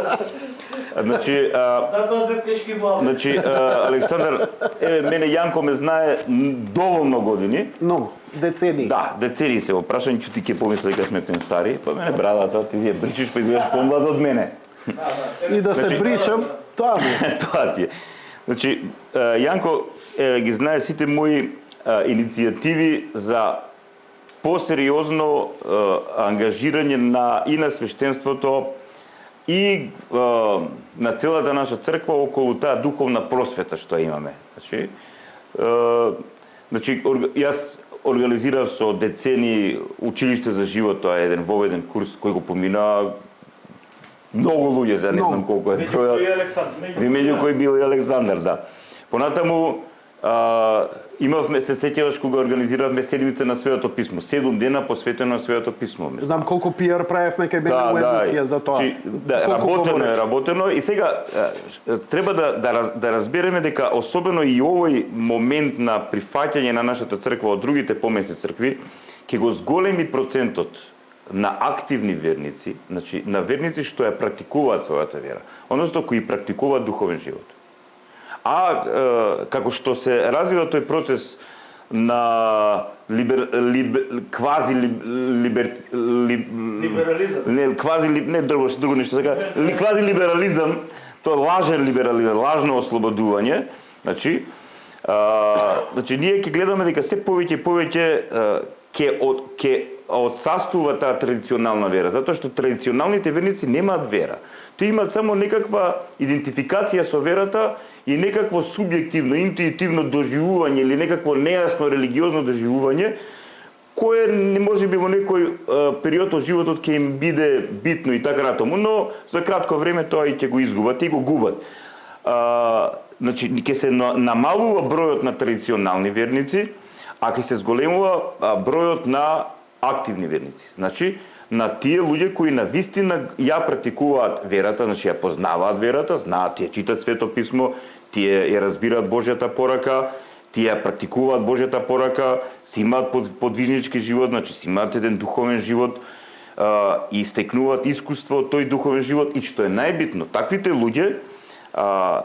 Значи, Затоа се тешки глави. значи Александар, мене Јанко ме знае доволно години. Но, децени. Да, децени се опрашање, ти ќе помисли дека сме тен стари, па мене брадата, ти вие бричиш, па изгледаш помлад од мене. И да се бричам, тоа ми е. Тоа ти е. Значи, Јанко ги знае сите мои иницијативи за посериозно ангажирање и на свештенството и на целата наша црква околу таа духовна просвета што имаме. Значи, јас организирав со децени училиште за живот, тоа е еден воведен курс кој го помина многу луѓе, за не знам колку е бројот. Меѓу кои бил и Александар, да. Понатаму имавме, се сеќаваш кога организиравме седмица на Светото писмо, 7 дена посветено на Светото писмо. Знам колку пиар правевме кај мене во емисија за тоа. Работено и сега треба да разбереме дека особено и овој момент на прифаќање на нашата црква од другите помесни цркви ќе го зголеми процентот на активни верници, значи на верници што ја практикуваат својата вера, односно кои практикуваат духовен живот. А како што се развива тој процес на квази либерализам, тоа лажен либерализам, лажно ослободување, значи ние ќе гледаме дека се повеќе и повеќе ќе отсастува таа традиционална вера, затоа што традиционалните верници немаат вера. Тои имаат само некаква идентификација со верата и некакво субјективно, интуитивно доживување или некакво нејасно религиозно доживување, кое не може би во некој период од животот ќе им биде битно и така натаму, но за кратко време тоа и ќе го изгубат и го губат. Значи, ќе се намалува бројот на традиционални верници, а ќе се зголемува бројот на активни верници. Значи, на тие луѓе кои на вистина ја практикуваат верата, значи ја познаваат верата, знаат, тие читат Свето писмо, тие ја разбираат Божјата порака, тие ја практикуваат Божјата порака, си имаат подвижнички живот, значи си имаат еден духовен живот и стекнуваат искуство од тој духовен живот и што е најбитно, таквите луѓе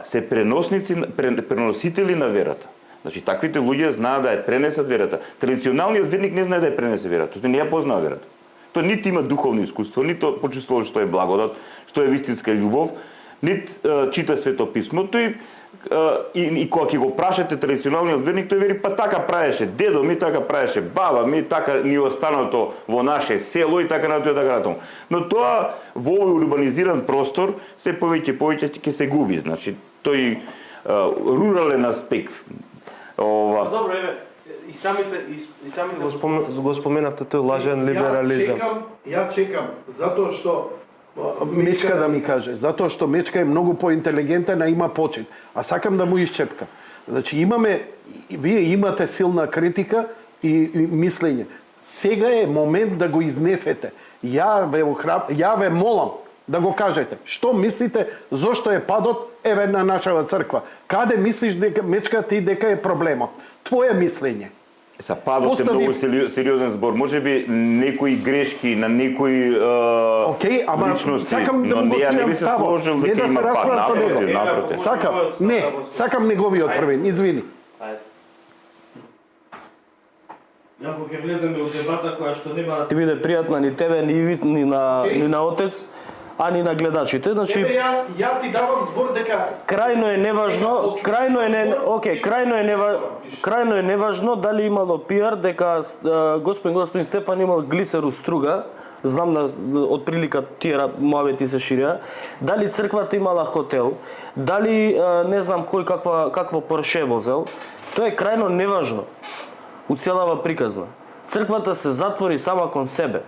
се преносители на верата. Значи, таквите луѓе знаат да ја пренесат верата. Традиционалниот верник не знае да ја пренесе верата, тој не ја познава верата. Тој нити има духовно искуство, нито почувствува што е благодат, што е вистинска љубов, нити чита Свето писмо, тој и кога ќе го прашате традиционалниот верник, тој вери па така правеше дедо ми, така правеше баба ми, така ни останато во наше село и така натаму. Но тоа во овој урбанизиран простор се повеќе ќе се губи, значи тој рурален аспект. Добро, еве, и самите го споменавте тој лажен либерализам. Ја чекам, затоа што Мечка да ми каже, затоа што Мечка е многу поинтелигентен, а има почит. А сакам да му исчепка. Значи вие имате силна критика и мислење. Сега е момент да го изнесете. Ја ве молам да го кажете. Што мислите, зошто е падот еве на нашава црква? Каде мислиш дека Мечка ти дека е проблемот? Твое мислење. Са падот е многу сериозен збор. Може би некои грешки на некои личности, но не би се сложил дека има пад. Напротив. Сакам неговиот првен, извини. Ако ќе влеземе во дебата која што нема да ти биде пријатна ни тебе, ни на отец, а ни на гледачите, значи Ја ти давам збор дека крајно е неважно дали имало пиар дека господин Стефан имал глисер у струга, знам да од прилика тие муабети се ширија, дали црквата имала хотел, дали не знам кој какво Порше возел, тоа е крајно неважно у целава приказна. Црквата се затвори сама кон себе.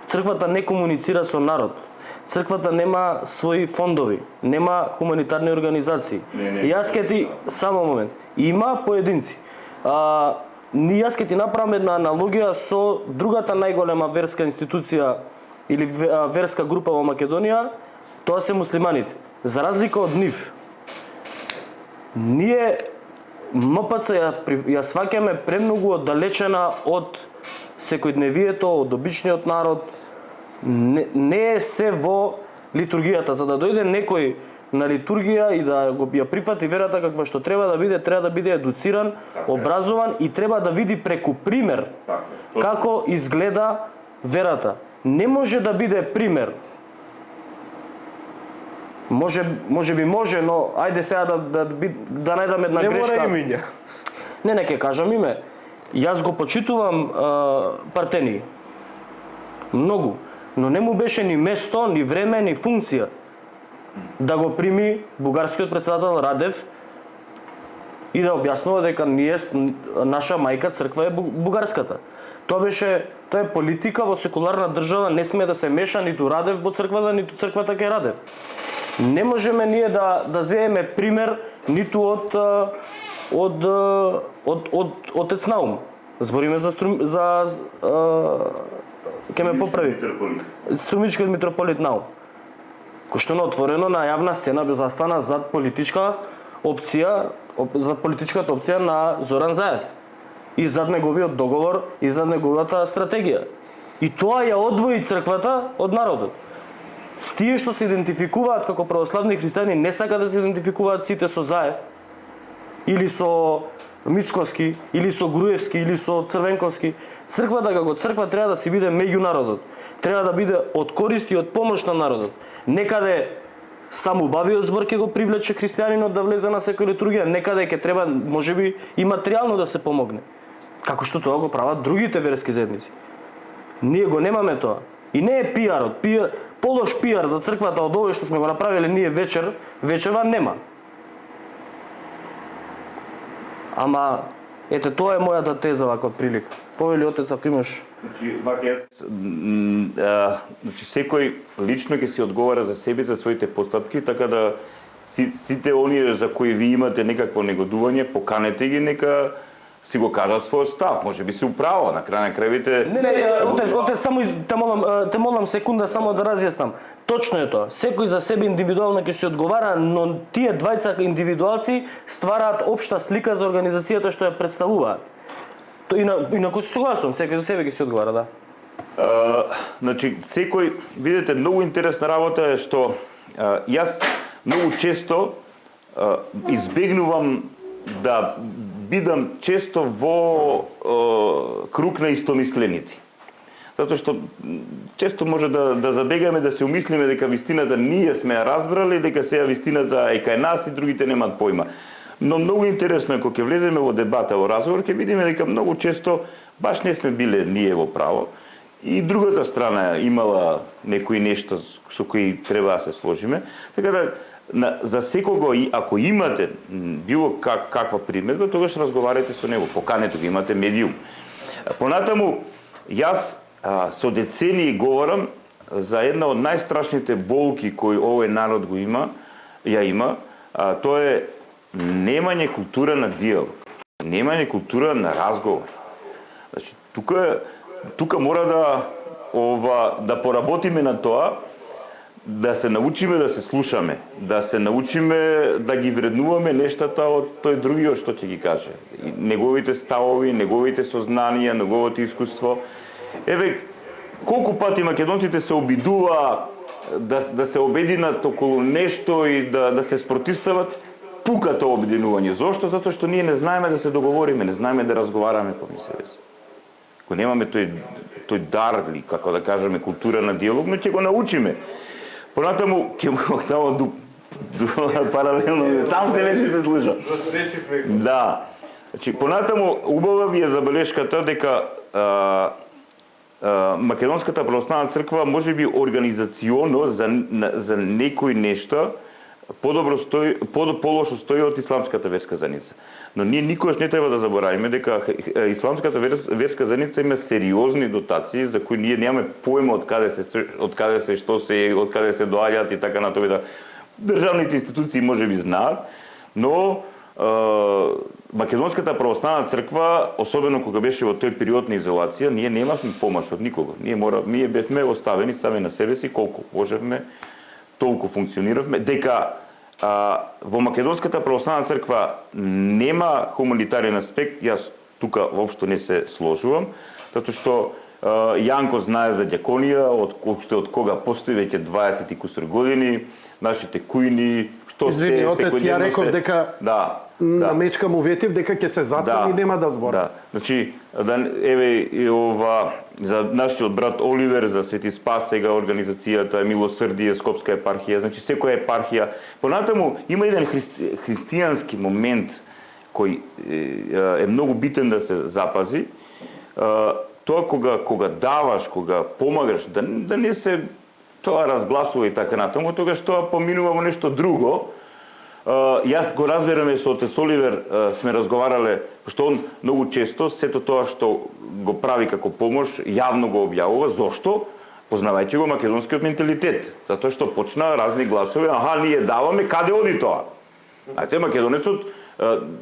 Црквата не комуницира со народ. Црквата нема своји фондови, нема хуманитарни организации. Јас ке ти само момент. Има поединци. Јас ке ти направам една аналогија со другата најголема верска институција или верска група во Македонија, тоа се муслиманите. За разлика од нив, ние МПЦ ја сваќаме премногу оддалечена од секојдневието, од обичниот народ. Не е се во литургијата. За да дојде некој на литургија и да ја прифати верата каква што треба да биде едуциран, образован и треба да види преку пример како изгледа верата. Не може да биде пример. Може би, но ајде сега да најдам една грешка. Не мора имиња. Не ќе кажам име. Јас го почитувам Партени. Многу. Но не му беше ни место, ни време, ни функција да го прими бугарскиот председател Радев и да објаснува дека наша мајка црква е бугарската. Тоа е политика во секуларна држава, не сме да се меша ниту Радев во црквата, ниту црквата кај Радев. Не можеме ние да земеме пример ниту од отец Наум. Збориме за ке ме поправи. Струмичкиот митрополит Наум, кој што на отворено на јавна сцена бе застана зад политичката опција на Зоран Заев и зад неговиот договор и зад неговата стратегија. И тоа ја одвои црквата од народот. С тие што се идентификуваат како православни христијани не сака да се идентификуваат сите со Заев или со Мицкоски, или со Груевски, или со Црвенковски. Црквата како црква треба да си биде меѓу народот. Треба да биде од корист и од помош на народот. Некаде самоубавиот збор ќе го привлече христијанинот да влезе на секоја литургија, некаде ќе треба можеби и материјално да се помогне. Како што тоа го прават другите верски заедници. Ние го немаме тоа. И не е пиарот. Полош пиар за црквата од овој што сме го направиле ние вечерва нема. Ама ете тоа е мојата теза вака прилика. Повели отец ако имаш. Значи секој лично ќе си одговара за себе, за своите постапки, така да сите оние за кои ви имате некакво негодување, поканете ги, нека си го кажат својот став. Може би си управа, на крај на крајвите. Не, отец само те молам секунда само да разјаснам. Точно е тоа. Секој за себе индивидуално ќе си одговара, но тие двајца индивидуалци ствараат општа слика за организацијата што ја представуваат. Инаку се согласувам, секој за себе ќе си одговара, да. Значи, секој, видите, многу интересна работа е што јас многу често избегнувам да бидам често во круг на истомисленици. Затоа што често може да забегаме, да се умислиме дека вистината ние сме ја разбрали, дека сега вистината е кај нас и другите немаат појма. Но многу интересно е кога ќе влеземе во дебата, во разговор, ќе видиме дека многу често баш не сме биле ние во право и другата страна имала некои нешто со кои треба да се сложиме. Така да за секого, ако имате било каква примедба, тогаш разговарате со него, поканете го, имате медиум. Понатаму, јас со децении говорам за една од најстрашните болки кои овој народ ја има, тоа е немање култура на диалог, немање култура на разговор. Значи, тука мора да поработиме на тоа, да се научиме да се слушаме, да се научиме да ги вреднуваме нештата од тој другиот што ќе ги каже. Неговите ставови, неговите сознанија, неговото искуство. Еве, колку пати македонците се обидува да се обединат околу нешто и да се спротистават, пука тоа обединување. Зошто? Затоа што ние не знаеме да се договориме, не знаеме да разговараме помеѓу себе си. Ако немаме тој дар, или како да кажеме, култура на диалог, но ќе го научиме. Понатаму, ќе му тамо паралелно, сам се вече се слуша. Да. Значи, понатаму, убава ви е забелешката дека Македонската православна црква може би организационно за некои нешта полошо стои од исламската верска заедница. Но ние никогаш не треба да заборавиме дека исламската верска заедница има сериозни дотации за кои ние немаме појма од каде се, што се, од каде се доаѓаат и така натаму. Државните институции може би знаат, но Македонската православна црква, особено кога беше во тој период на изолација, ние немавме помош од никого. Ние бевме оставени сами на себе си, колку можевме, толку функциониравме. Дека во Македонската православна црква нема хуманитарен аспект, јас тука воопшто не се сложувам, затоа што Јанко знае за ѓаконија, од кога постои веќе 20 и кусур години, нашите кујни, што Извини, отец, ја реков дека на мечка му ветив дека ќе се затвори и нема да збори. Да. Значи, еве за нашиот брат Оливер, за Свети Спас, сега организацијата Милосрдие, Скопска епархија, значи секоја епархија. Понатаму има еден христијански момент кој е многу битен да се запази. Тоа кога даваш, кога помагаш, да не се тоа разгласува и така натаму, тогаш тоа поминува во нешто друго. Јас го разбираме со отец Оливер, сме разговарале, што он многу често сето тоа што го прави како помош, јавно го објавува. Зошто? Познавајќи го македонскиот менталитет. Затоа што почна разни гласови, ние даваме, каде оди тоа? Ајте, македонецот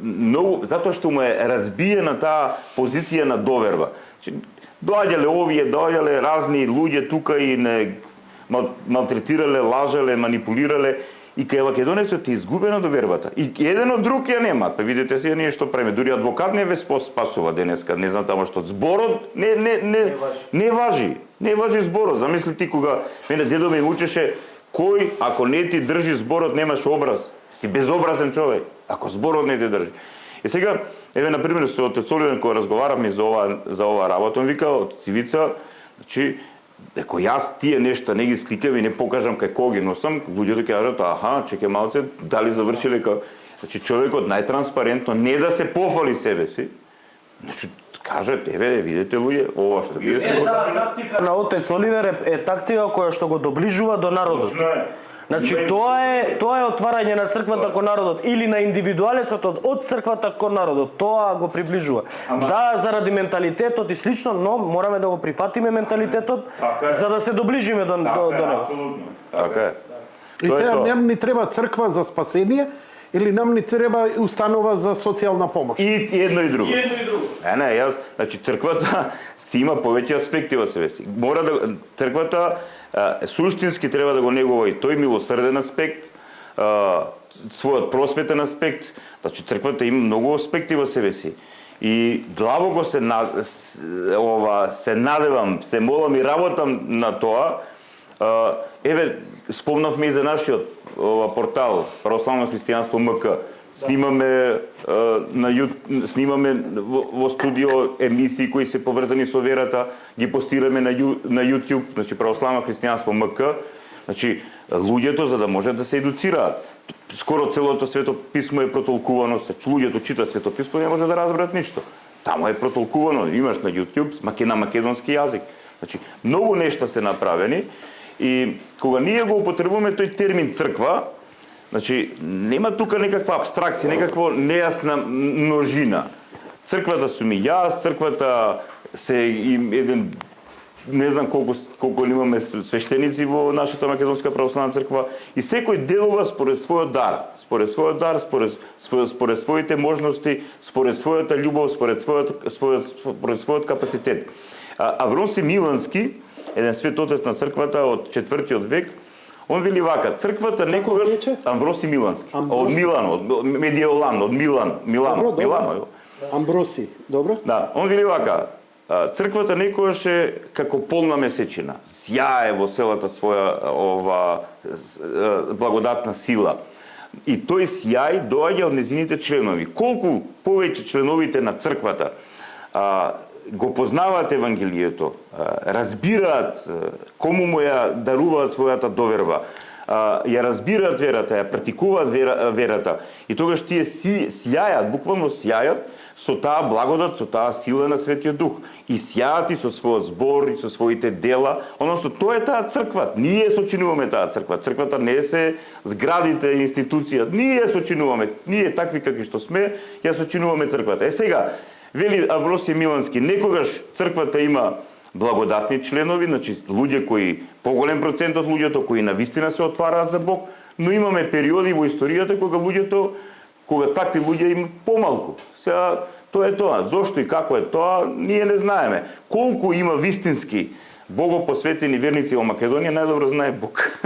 многу, затоа што му е разбиена таа позиција на доверба. Доаѓале разни луѓе тука и не малтретирале, лажале, манипулирале, и кај македонецот е изгубена довербата. И еден од друг ја немаат. Па видите сега ние што правиме. Дури адвокат не ве спасува денеска, не знам тамо што. Зборот не важи. Не важи зборот. Замисли ти кога мене дедо ми учеше, кој ако не ти држи зборот немаш образ. Си безобразен човек, ако зборот не ти држи. И сега, еве например со отец Оливер кога разговаравме за ова работа, он вика од Цивица, значи ако јас тие нешта не ги сликам и не покажам кај кого ги носам, луѓето ќе кажат, чекај малце, дали завршиле како... Значи човекот најтранспарентно не да се пофали себе си, значи кажат, еве, видите луѓе, ова што вие сте... Тактика на отец Оливер е тактика која што го доближува до народот. Значи тоа е отварање на црквата кон народот или на индивидуалецот од црквата кон народот. Тоа го приближува. Да, заради менталитетот и слично, но мораме да го прифатиме менталитетот за да се доближиме до него. Апсолутно. Така е. И Тоа е сега тоа. нам ни треба црква за спасение или нам ни треба установа за социјална помош? И едно и друго. Не, јас, значи црквата си има повеќе аспекти во себе си. Мора да црквата суштински треба да го негува и тој милосрден аспект, својот просветен аспект. Значи црквата има многу аспекти во себе си. И длабоко се надевам, се молам и работам на тоа. Еве, спомнавме и за нашиот портал Православно христијанство МК. Снимаме снимаме во студио емисии кои се поврзани со верата, ги постираме на YouTube, значи Православно христијанство МК. Значи луѓето за да можат да се едуцираат. Скоро целото Свето писмо е протолкувано, луѓето чита Свето писмо, не може да разберат ништо. Таму е протолкувано, имаш на YouTube на македонски јазик. Значи многу нешта се направени и кога ние го употребуваме тој термин црква, значи нема тука некаква абстракција, некаква нејасна множина. Црквата сум и јас, црквата се еден не знам колку имаме свештеници во нашата македонска православна црква и секој делува според својот дар, според своите можности, според својата љубов, според својот капацитет. Авросий Милански, еден светотец на црквата од 4 век, он вели вака: црквата некогаш Амвросий Милански, од Милано, од Медиолан, од Милано. Амброси, добро? Да, он вели вака: црквата некогаш е како полна месечина, сјае во целата своја благодатна сила. И тој сјај доаѓа од незините членови. Колку повеќе членовите на црквата го познаваат Евангелието, разбираат кому му ја даруваат својата доверба, ја разбираат верата, ја практикуваат верата, и тогаш тие сјајат, буквално сјајат со таа благодат, со таа сила на Светиот Дух. И сјаат и со својот збор, и со своите дела. Односно, тоа е таа црква. Ние сочинуваме таа црква. Црквата не се зградите, институција. Ние сочинуваме. Ние такви какви што сме, ја сочинуваме црквата. Сега, вели Авросий Милански, некогаш црквата има благодатни членови, значи луѓе кои, поголем процент од луѓето кои навистина се отвараат за Бог, но имаме периоди во историјата кога такви луѓе има помалку. Сега, тоа е тоа. Зошто и како е тоа, ние не знаеме. Колку има вистински богопосветени верници во Македонија, најдобро знае Бог.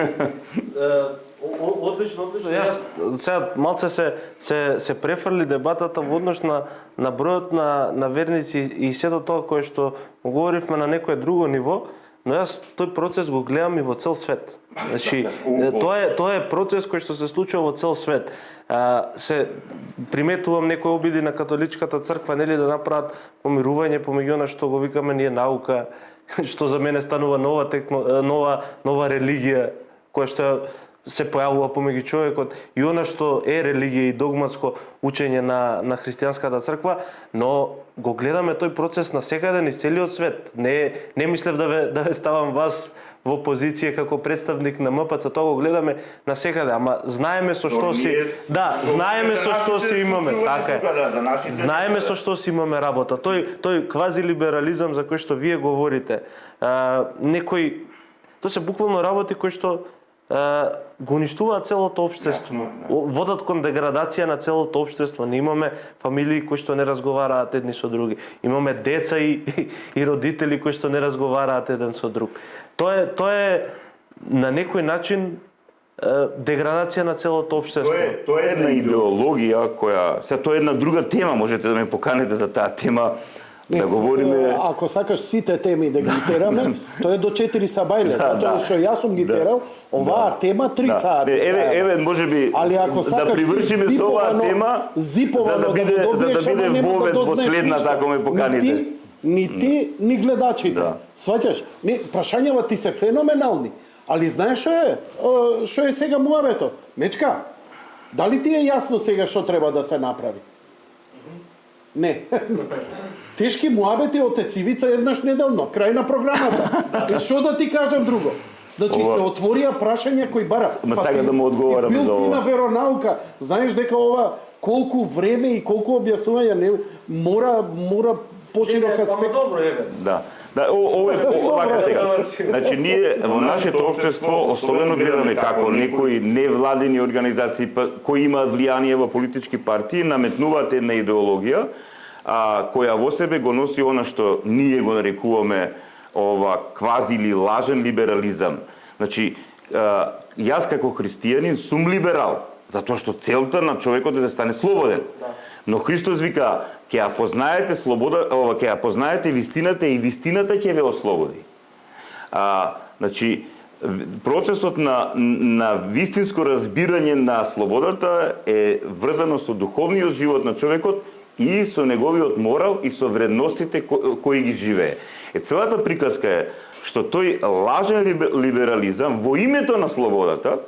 Одлично. Јас сега малце се префрли дебатата во однос на бројот на верници и сето тоа кое што говоривме на некое друго ниво, но јас тој процес го гледам и во цел свет. Значи, тоа е процес кој што се случува во цел свет. Се приметувам некои обиди на католичката црква, нели, да направат помирување помеѓу она што го викаме ние наука, што за мене станува нова религија, која што се појавува помеѓу човекот, и она што е религија и догматско учење на христијанската црква, но го гледаме тој процес на секаде низ целиот свет. Не мислев да ве ставам вас во позиција како представник на МПЦ, тоа го гледаме на секаде, ама знаеме со што си... Да, знаеме со што си имаме, така е. Знаеме со што си имаме работа. Тој квазилиберализам за кој што вие говорите, тоа се буквално работи кои што го уништуваат целото општество. Водат кон деградација на целото општество. Не имаме фамилии кои што не разговараат едни со други. Имаме деца и родители кои што не разговараат еден со друг. Тоа е на некој начин деградација на целото општество. Тоа е една идеологија која... Тоа е една друга тема, можете да ме поканете за таа тема. Да говориме... Ако сакаш сите теми да ги тераме, тоа е до 4 сабајле. Тоа што јас сум ги терал, оваа тема 3 сати. Еве, можеби да привршиме со оваа тема, за да биде вовед во следната, ако ме поканите. Ни ти, ни гледачите. Сваќаш? Прашањава ти се феноменални. Али знаеш што е сега муабето? Мечка, дали ти е јасно сега што треба да се направи? Не. Тешки муабети од Ецивица еднаш неделно, крај на програмата. Што да ти кажам друго? Значи се отворија прашања кои бара. Ма сега да му одговорам си за бил ти ова. на веронаука, знаеш дека ова колку време и колку објаснувања не мора починок аспект. Добро еве. Да. Да, овака сега. Значи, ние во нашето општество особено гледаме како некои невладени организации кои имаат влијание во политички партии наметнуваат една идеологија која во себе го носи она што ние го нарекуваме ова квази или лажен либерализам. Значи, јас како христијанин сум либерал, затоа што целта на човекот е да стане слободен. Но Христос вика, ќе ја познаете слобода, ќе ја познаете вистината и вистината ќе ве ослободи. Значи, процесот на вистинско разбирање на слободата е врзано со духовниот живот на човекот и со неговиот морал и со вредностите кои ги живее. Целата приказка е што тој лажен либерализам во името на слободата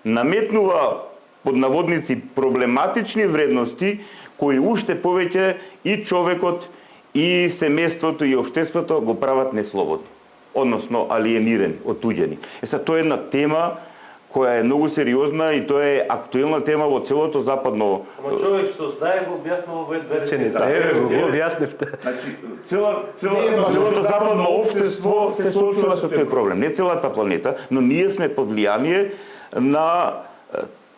наметнува под наводници проблематични вредности кои уште повеќе и човекот и семејството и општеството го прават неслободни, односно алиенирани, отуѓени. Тоа е една тема која е многу сериозна и тоа е актуелна тема во целото западно. Ама човек што знае го објаснува во една реченица. Еве го објаснивте. Значи, целото западно општество се соочува со тој проблем. Не целата планета, но ние сме под влијание на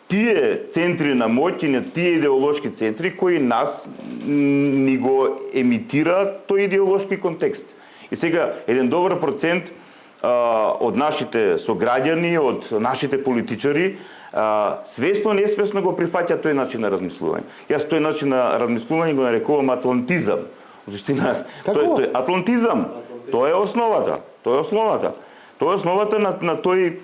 тие центри на моќ и на тие идеолошки центри кои нас ни го емитираат тој идеолошки контекст. И сега, еден добар процент од нашите сограѓани, од нашите политичари, свесно несвесно го прифаќа тој начин на размислување. Јас тој начин на размислување го нарекувам атлантизам. Суштина, тој атлантизам. Тоа е основата. Тоа е основата на тој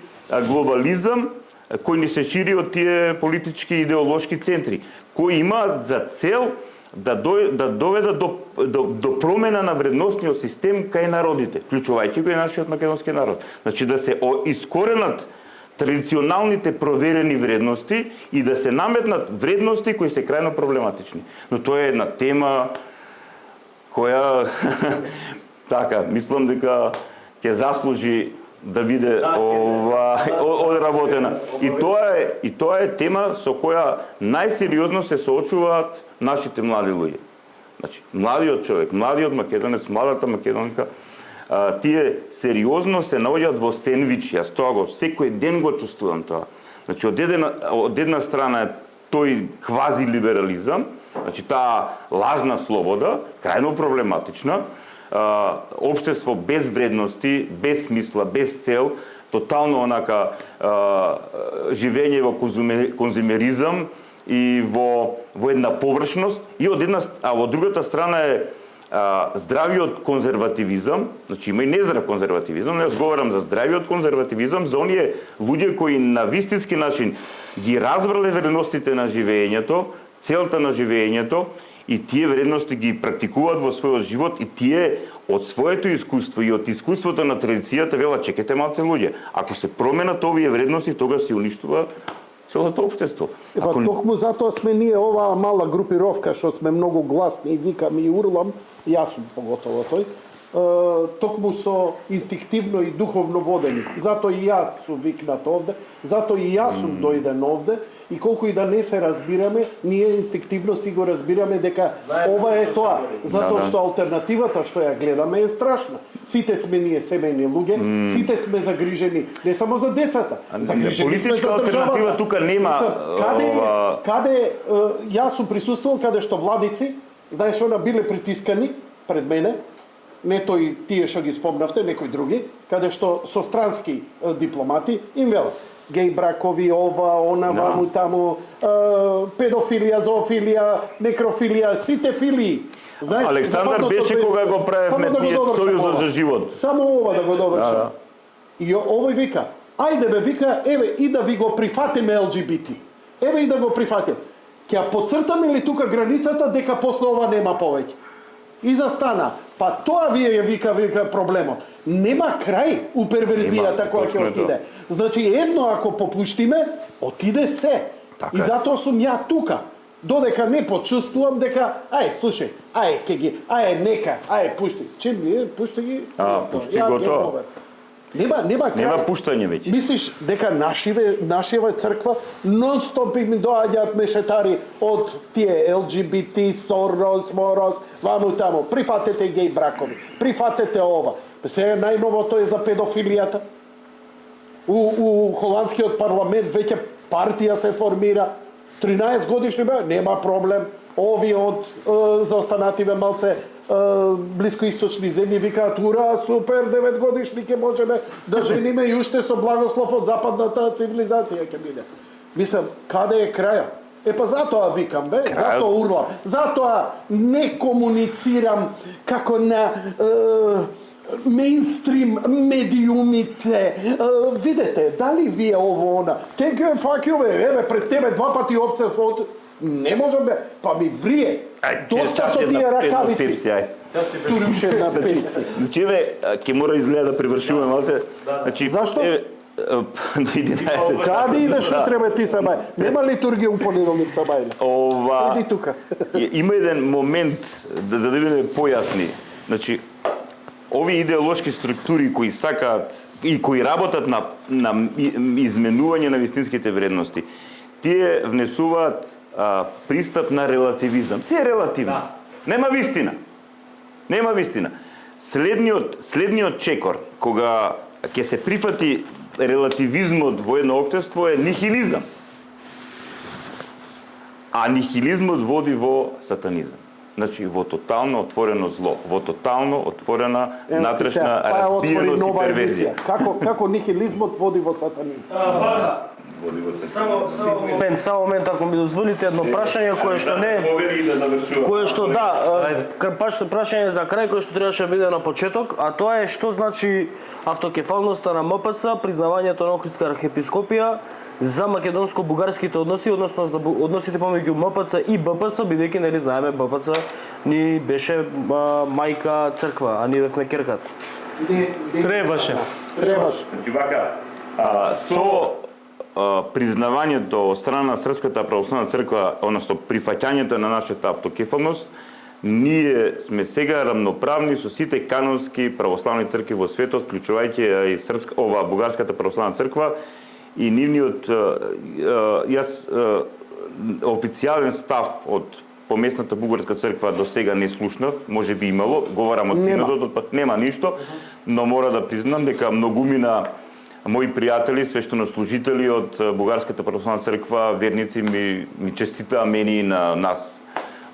глобализам кој ни се шири од тие политички идеолошки центри, кои имаат за цел да доведат до промена на вредносниот систем кај народите, вклучувајќи го и нашиот македонски народ. Значи да се искоренат традиционалните проверени вредности и да се наметнат вредности кои се крајно проблематични. Но тоа е една тема која така, мислам дека ќе заслужи да биде одработена. И тоа е тема со која најсериозно се соочуваат нашите млади луѓе. Значи, младиот човек, младиот македонец, младата македонка, тие сериозно се наоѓаат во сендвич. Јас тоа секој ден го чувствувам тоа. Значи, од една страна е тој квази либерализам, значи таа лажна слобода, крајно проблематична, општество без вредности, без смисла, без цел, тотално онака живење во конзумеризам и во една површност, и од другата страна е здравиот конзервативизам, значи има и нездрав конзервативизам, но јас говорам за здравиот конзервативизам, за оние луѓе кои на вистински начин ги разбрале вредностите на живењето, целта на живењето, и тие вредности ги практикуваат во својот живот, и тие од своето искуство и од искуството на традицијата велат, чекате малце луѓе, ако се променат овие вредности, тогаш се уништува целото општество. Токму затоа сме ние оваа мала групировка што сме многу гласни и викам и урлам, јас сум поготово тој, токму со инстинктивно и духовно водени. Затоа и јас сум викнат овде, затоа и јас сум дојден овде, и колку и да не се разбираме, ние инстинктивно си го разбираме дека ова е тоа, затоа што алтернативата што ја гледаме е страшна. Сите сме ние семејни луѓе, сите сме загрижени не само за децата, загрижени сме за алтернатива тука нема. Каде јас сум присуствувал каде што владици, знаеш, она биле притискани пред мене, не тој тие што ги спомнавте, некои други, каде што со странски дипломати им велат геј бракови, ова, она, ваму, таму, педофилија, зоофилија, некрофилија, сите филии. Знаеш, Александар беше кога го правевме ние Сојузот за живот. Само ова да го довршам. И овој вика, ајде бе, вика, еве и да ви го прифатиме ЛГБТ. Еве и да го прифатиме. Ќе ја поцртаме ли тука границата дека после ова нема повеќе? И застана. Па тоа вие ја вика проблемот. Нема крај у перверзијата која ќе отиде. Значи едно ако попуштиме, отиде се. И затоа сум ја тука. Додека не почувствувам дека, слушај, нека, пушти. Чим вие, пушти ги. Пушти го тоа. Нема крај. Нема пуштање веќе. Мислиш дека нашива црква нон-стоп им доаѓаат мешетари од тие LGBT, Сорос, Морос, ваму таму. Прифатете геј бракови, прифатете ова. Сега најновото е за педофилијата. У холандскиот парламент веќе партија се формира. 13 годишни бе, нема проблем. Ови од заостанативе малце блискоисточни земји викаат ура, супер, 9 годишни ќе можеме да жениме и уште со благослов од западната цивилизација ќе биде. Мислам, каде е крајот? Па затоа викам, затоа урлам, затоа не комуницирам како на мејнстрим медиумите. Видете, дали вие ово она? Те ги факјове, еве пред тебе 2 пати опцев од не можам бе, па ми врие. Доста со тие ракавици. Тури уште една пепси. Значи, ќе мора изгледа да привршуваме малце. Значи, зашто? До 11 Каде идеш утре ти Сабај? Нема литургија у понеделник Сабај? Седи тука. Има еден момент за да бидеме појасни. Значи, овие идеолошки структури кои сакаат и кои работат на изменување на вистинските вредности, тие внесуваат пристап на релативизам. Се е релативно. Нема вистина. Нема вистина. Следниот чекор, кога ќе се прифати релативизмот во едно општество е нихилизам. А нихилизмот води во сатанизам. Значи, во тотално отворено зло, во тотално отворена натрешна разбиеност и перверзија. Како нихилизмот води во сатанизам? Само момент, ако ми дозволите едно прашање кое што прашање за крај кое што требаше да биде на почеток, а тоа е што значи автокефалноста на МПЦ, признавањето на Охридска архиепископија за македонско-бугарските односи, односно за односите помеѓу МПЦ и БПЦ, бидејќи нели знаеме БПЦ ни беше мајка црква, а ние бевме керкат. Требаше. Значи вака, со признавањето од страна на Српската православна црква, односно прифаќањето на нашата автокефалност, ние сме сега рамноправни со сите канонски православни цркви во светот, вклучувајќи и бугарската православна црква, и нивниот официјален став од поместната бугарска црква до сега не слушнав, може би имало, говорам од синодот, пак нема ништо, но мора да признам дека многумина мои пријатели, свештенослужители од бугарската православна црква, верници ми честитаа мене и на нас.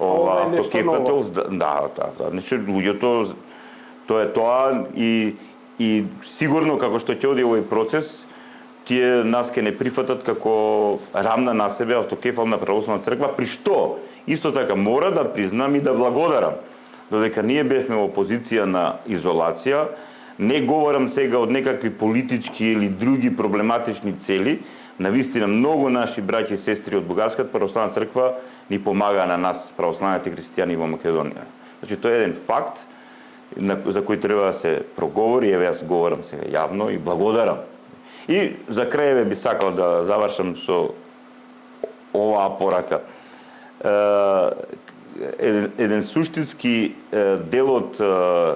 Ова е нешто ново. Да. Значи луѓето тоа е тоа и сигурно како што ќе оди овој процес, тие нас ке не прифатат како рамна на себе автокефална православна црква, при што исто така мора да признам и да благодарам, додека ние бевме во позиција на изолација. Не говорам сега од некакви политички или други проблематични цели. Навистина многу наши браќи и сестри од бугарската православна црква ни помагаа на нас, православните христијани во Македонија. Значи тоа е еден факт за кој треба да се проговори, еве јас говорам сега јавно и благодарам. И за крај би сакал да завршам со оваа порака. Еден суштински дел од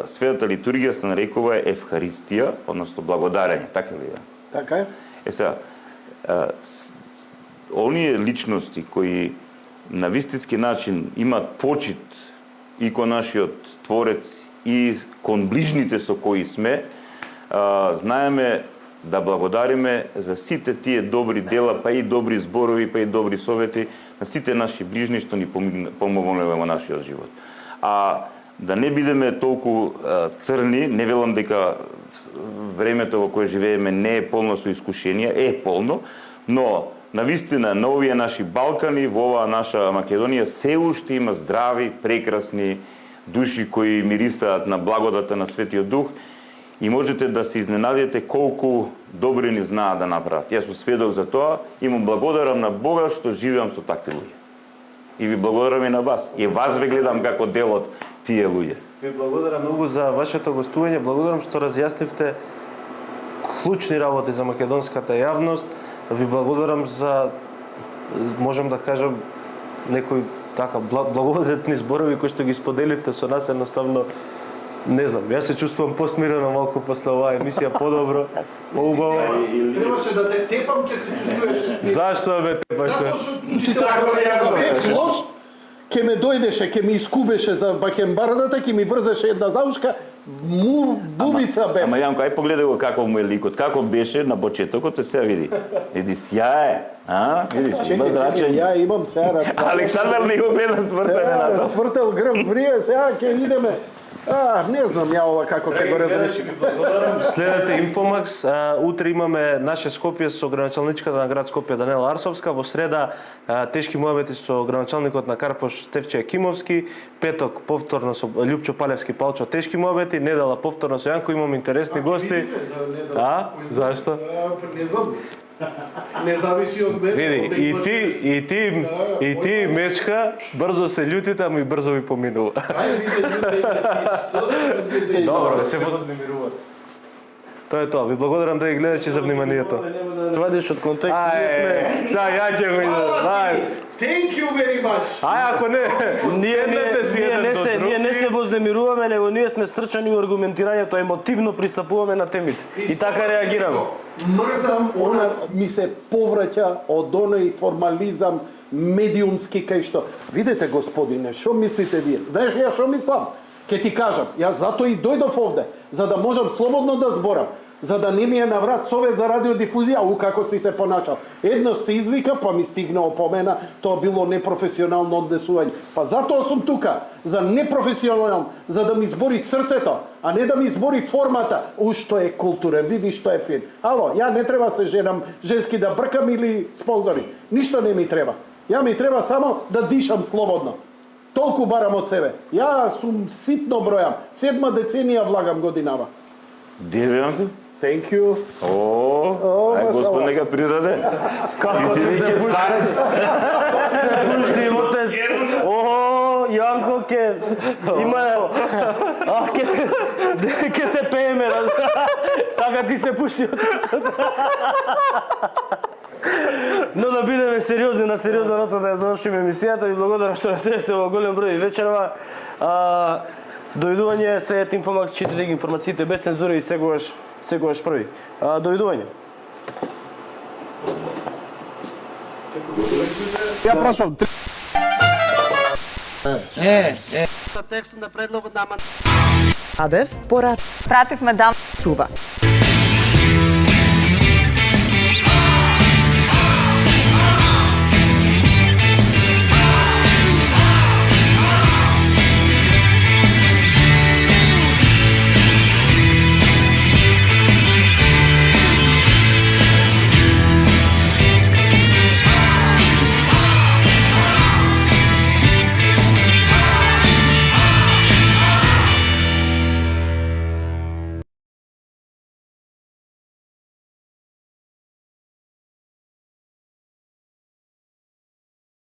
светата литургија се нарекува Евхаристија, односно благодарење, така ли е? Така е. Сега, оние личности кои на вистински начин имаат почит и кон нашиот Творец и кон ближните со кои сме, знаеме да благодариме за сите тие добри дела, па и добри зборови, па и добри совети на сите наши ближни што ни помогнале во нашиот живот. А да не бидеме толку црни, не велам дека времето во кое живееме не е полно со искушенија, е полно, но навистина на овие наши Балкани, во оваа наша Македонија, се уште има здрави, прекрасни души кои мирисаат на благодата на Светиот Дух и можете да се изненадите колку добри ни знаат да направат. Јас сум сведок за тоа и му благодарам на Бога што живеам со такви луѓе. И ви благодарам и на вас. И вас ве гледам како дел од тие луѓе. Ви благодарам многу за вашето гостување, благодарам што разјаснивте клучни работи за македонската јавност. Ви благодарам за, можам да кажам, некои така благодетни зборови кои што ги споделивте со нас, едноставно Не знам, јас се чувствувам посмирено малку после оваа емисија, подобро, поубаво. Требаше да те тепам, ќе се чувствуваш смирен. Зашто бе тепаш? Затоа што учител бев лош, ќе ме дојдеше, ќе ми искубеше за бакенбардата, ќе ми врзеше една заушка, бубица бев. Ама Јанко, ај погледај го каков му е ликот, каков беше на почетокот, и сега види. Види, сјае, а? Видиш, Чекај, ја имам сега разпален. Александар не го гледа свртане на тоа. Свртел грб, врие, сега ќе идеме. Не знам ја ова како ќе го разрешим. Следете Инфомакс, утре имаме наше Скопје со градоначалничката на град Скопје Данела Арсовска, во среда тешки муабети со градоначалникот на Карпош Стефче Екимовски, петок повторно со Љупчо Палевски Палчо тешки муабети, недела повторно со Јанко, имаме интересни гости. Зашто? Не знам. Не зависи од мене. Види, и ти мечка, брзо се љутите, ама и брзо ви поминува. Ајде виде, Добро, се вознемирува. Тоа е тоа. Ви благодарам да ги гледачи за вниманието. Вадиш од контекст, ние сме... Сега ја ќе го идам. Thank you very much. Ако не, седнете си еден до друг. Ние не се вознемируваме, него ние сме стрчани у аргументирањето, емотивно пристапуваме на темите. И така реагираме. Мрзам, она ми се повраќа од оној формализам медиумски кај што. Видете, господине, што мислите вие? Знаеш ја што мислам? Ке ти кажам, јас затоа и дојдов овде, за да можам слободно да зборам, за да не ми е наврат Совет за радиодифузија, како си се понашал. Едно се извика, па ми стигна опомена, тоа било непрофесионално однесување. Па затоа сум тука, за непрофесионално, за да ми збори срцето, а не да ми збори формата. Што е културен, види што е фин. Ало, ја не треба се женам, женски да бркам или спонзори. Ништо не ми треба. Ја ми треба само да дишам слободно. Толку барам од себе. Ја сум ситно бројам. 7 деценија влагам годинава. Деве, Јанко? Thank you. Ај Господ нека придаде. Како ти се пушти? Се пушти отец. Јанко ке има ке те пееме. Така ти се пушти отец. Но да бидеме сериозни, на сериозна нота да ја завршиме емисијата. Ви благодарам што наседете во голем број вечерва. Дојдување, следете Инфомакс, читате ги информациите без цензура и сегуваш први. Дојдување. Ја прашам, Текстот на предлогот на Адев порад Пративме да чува.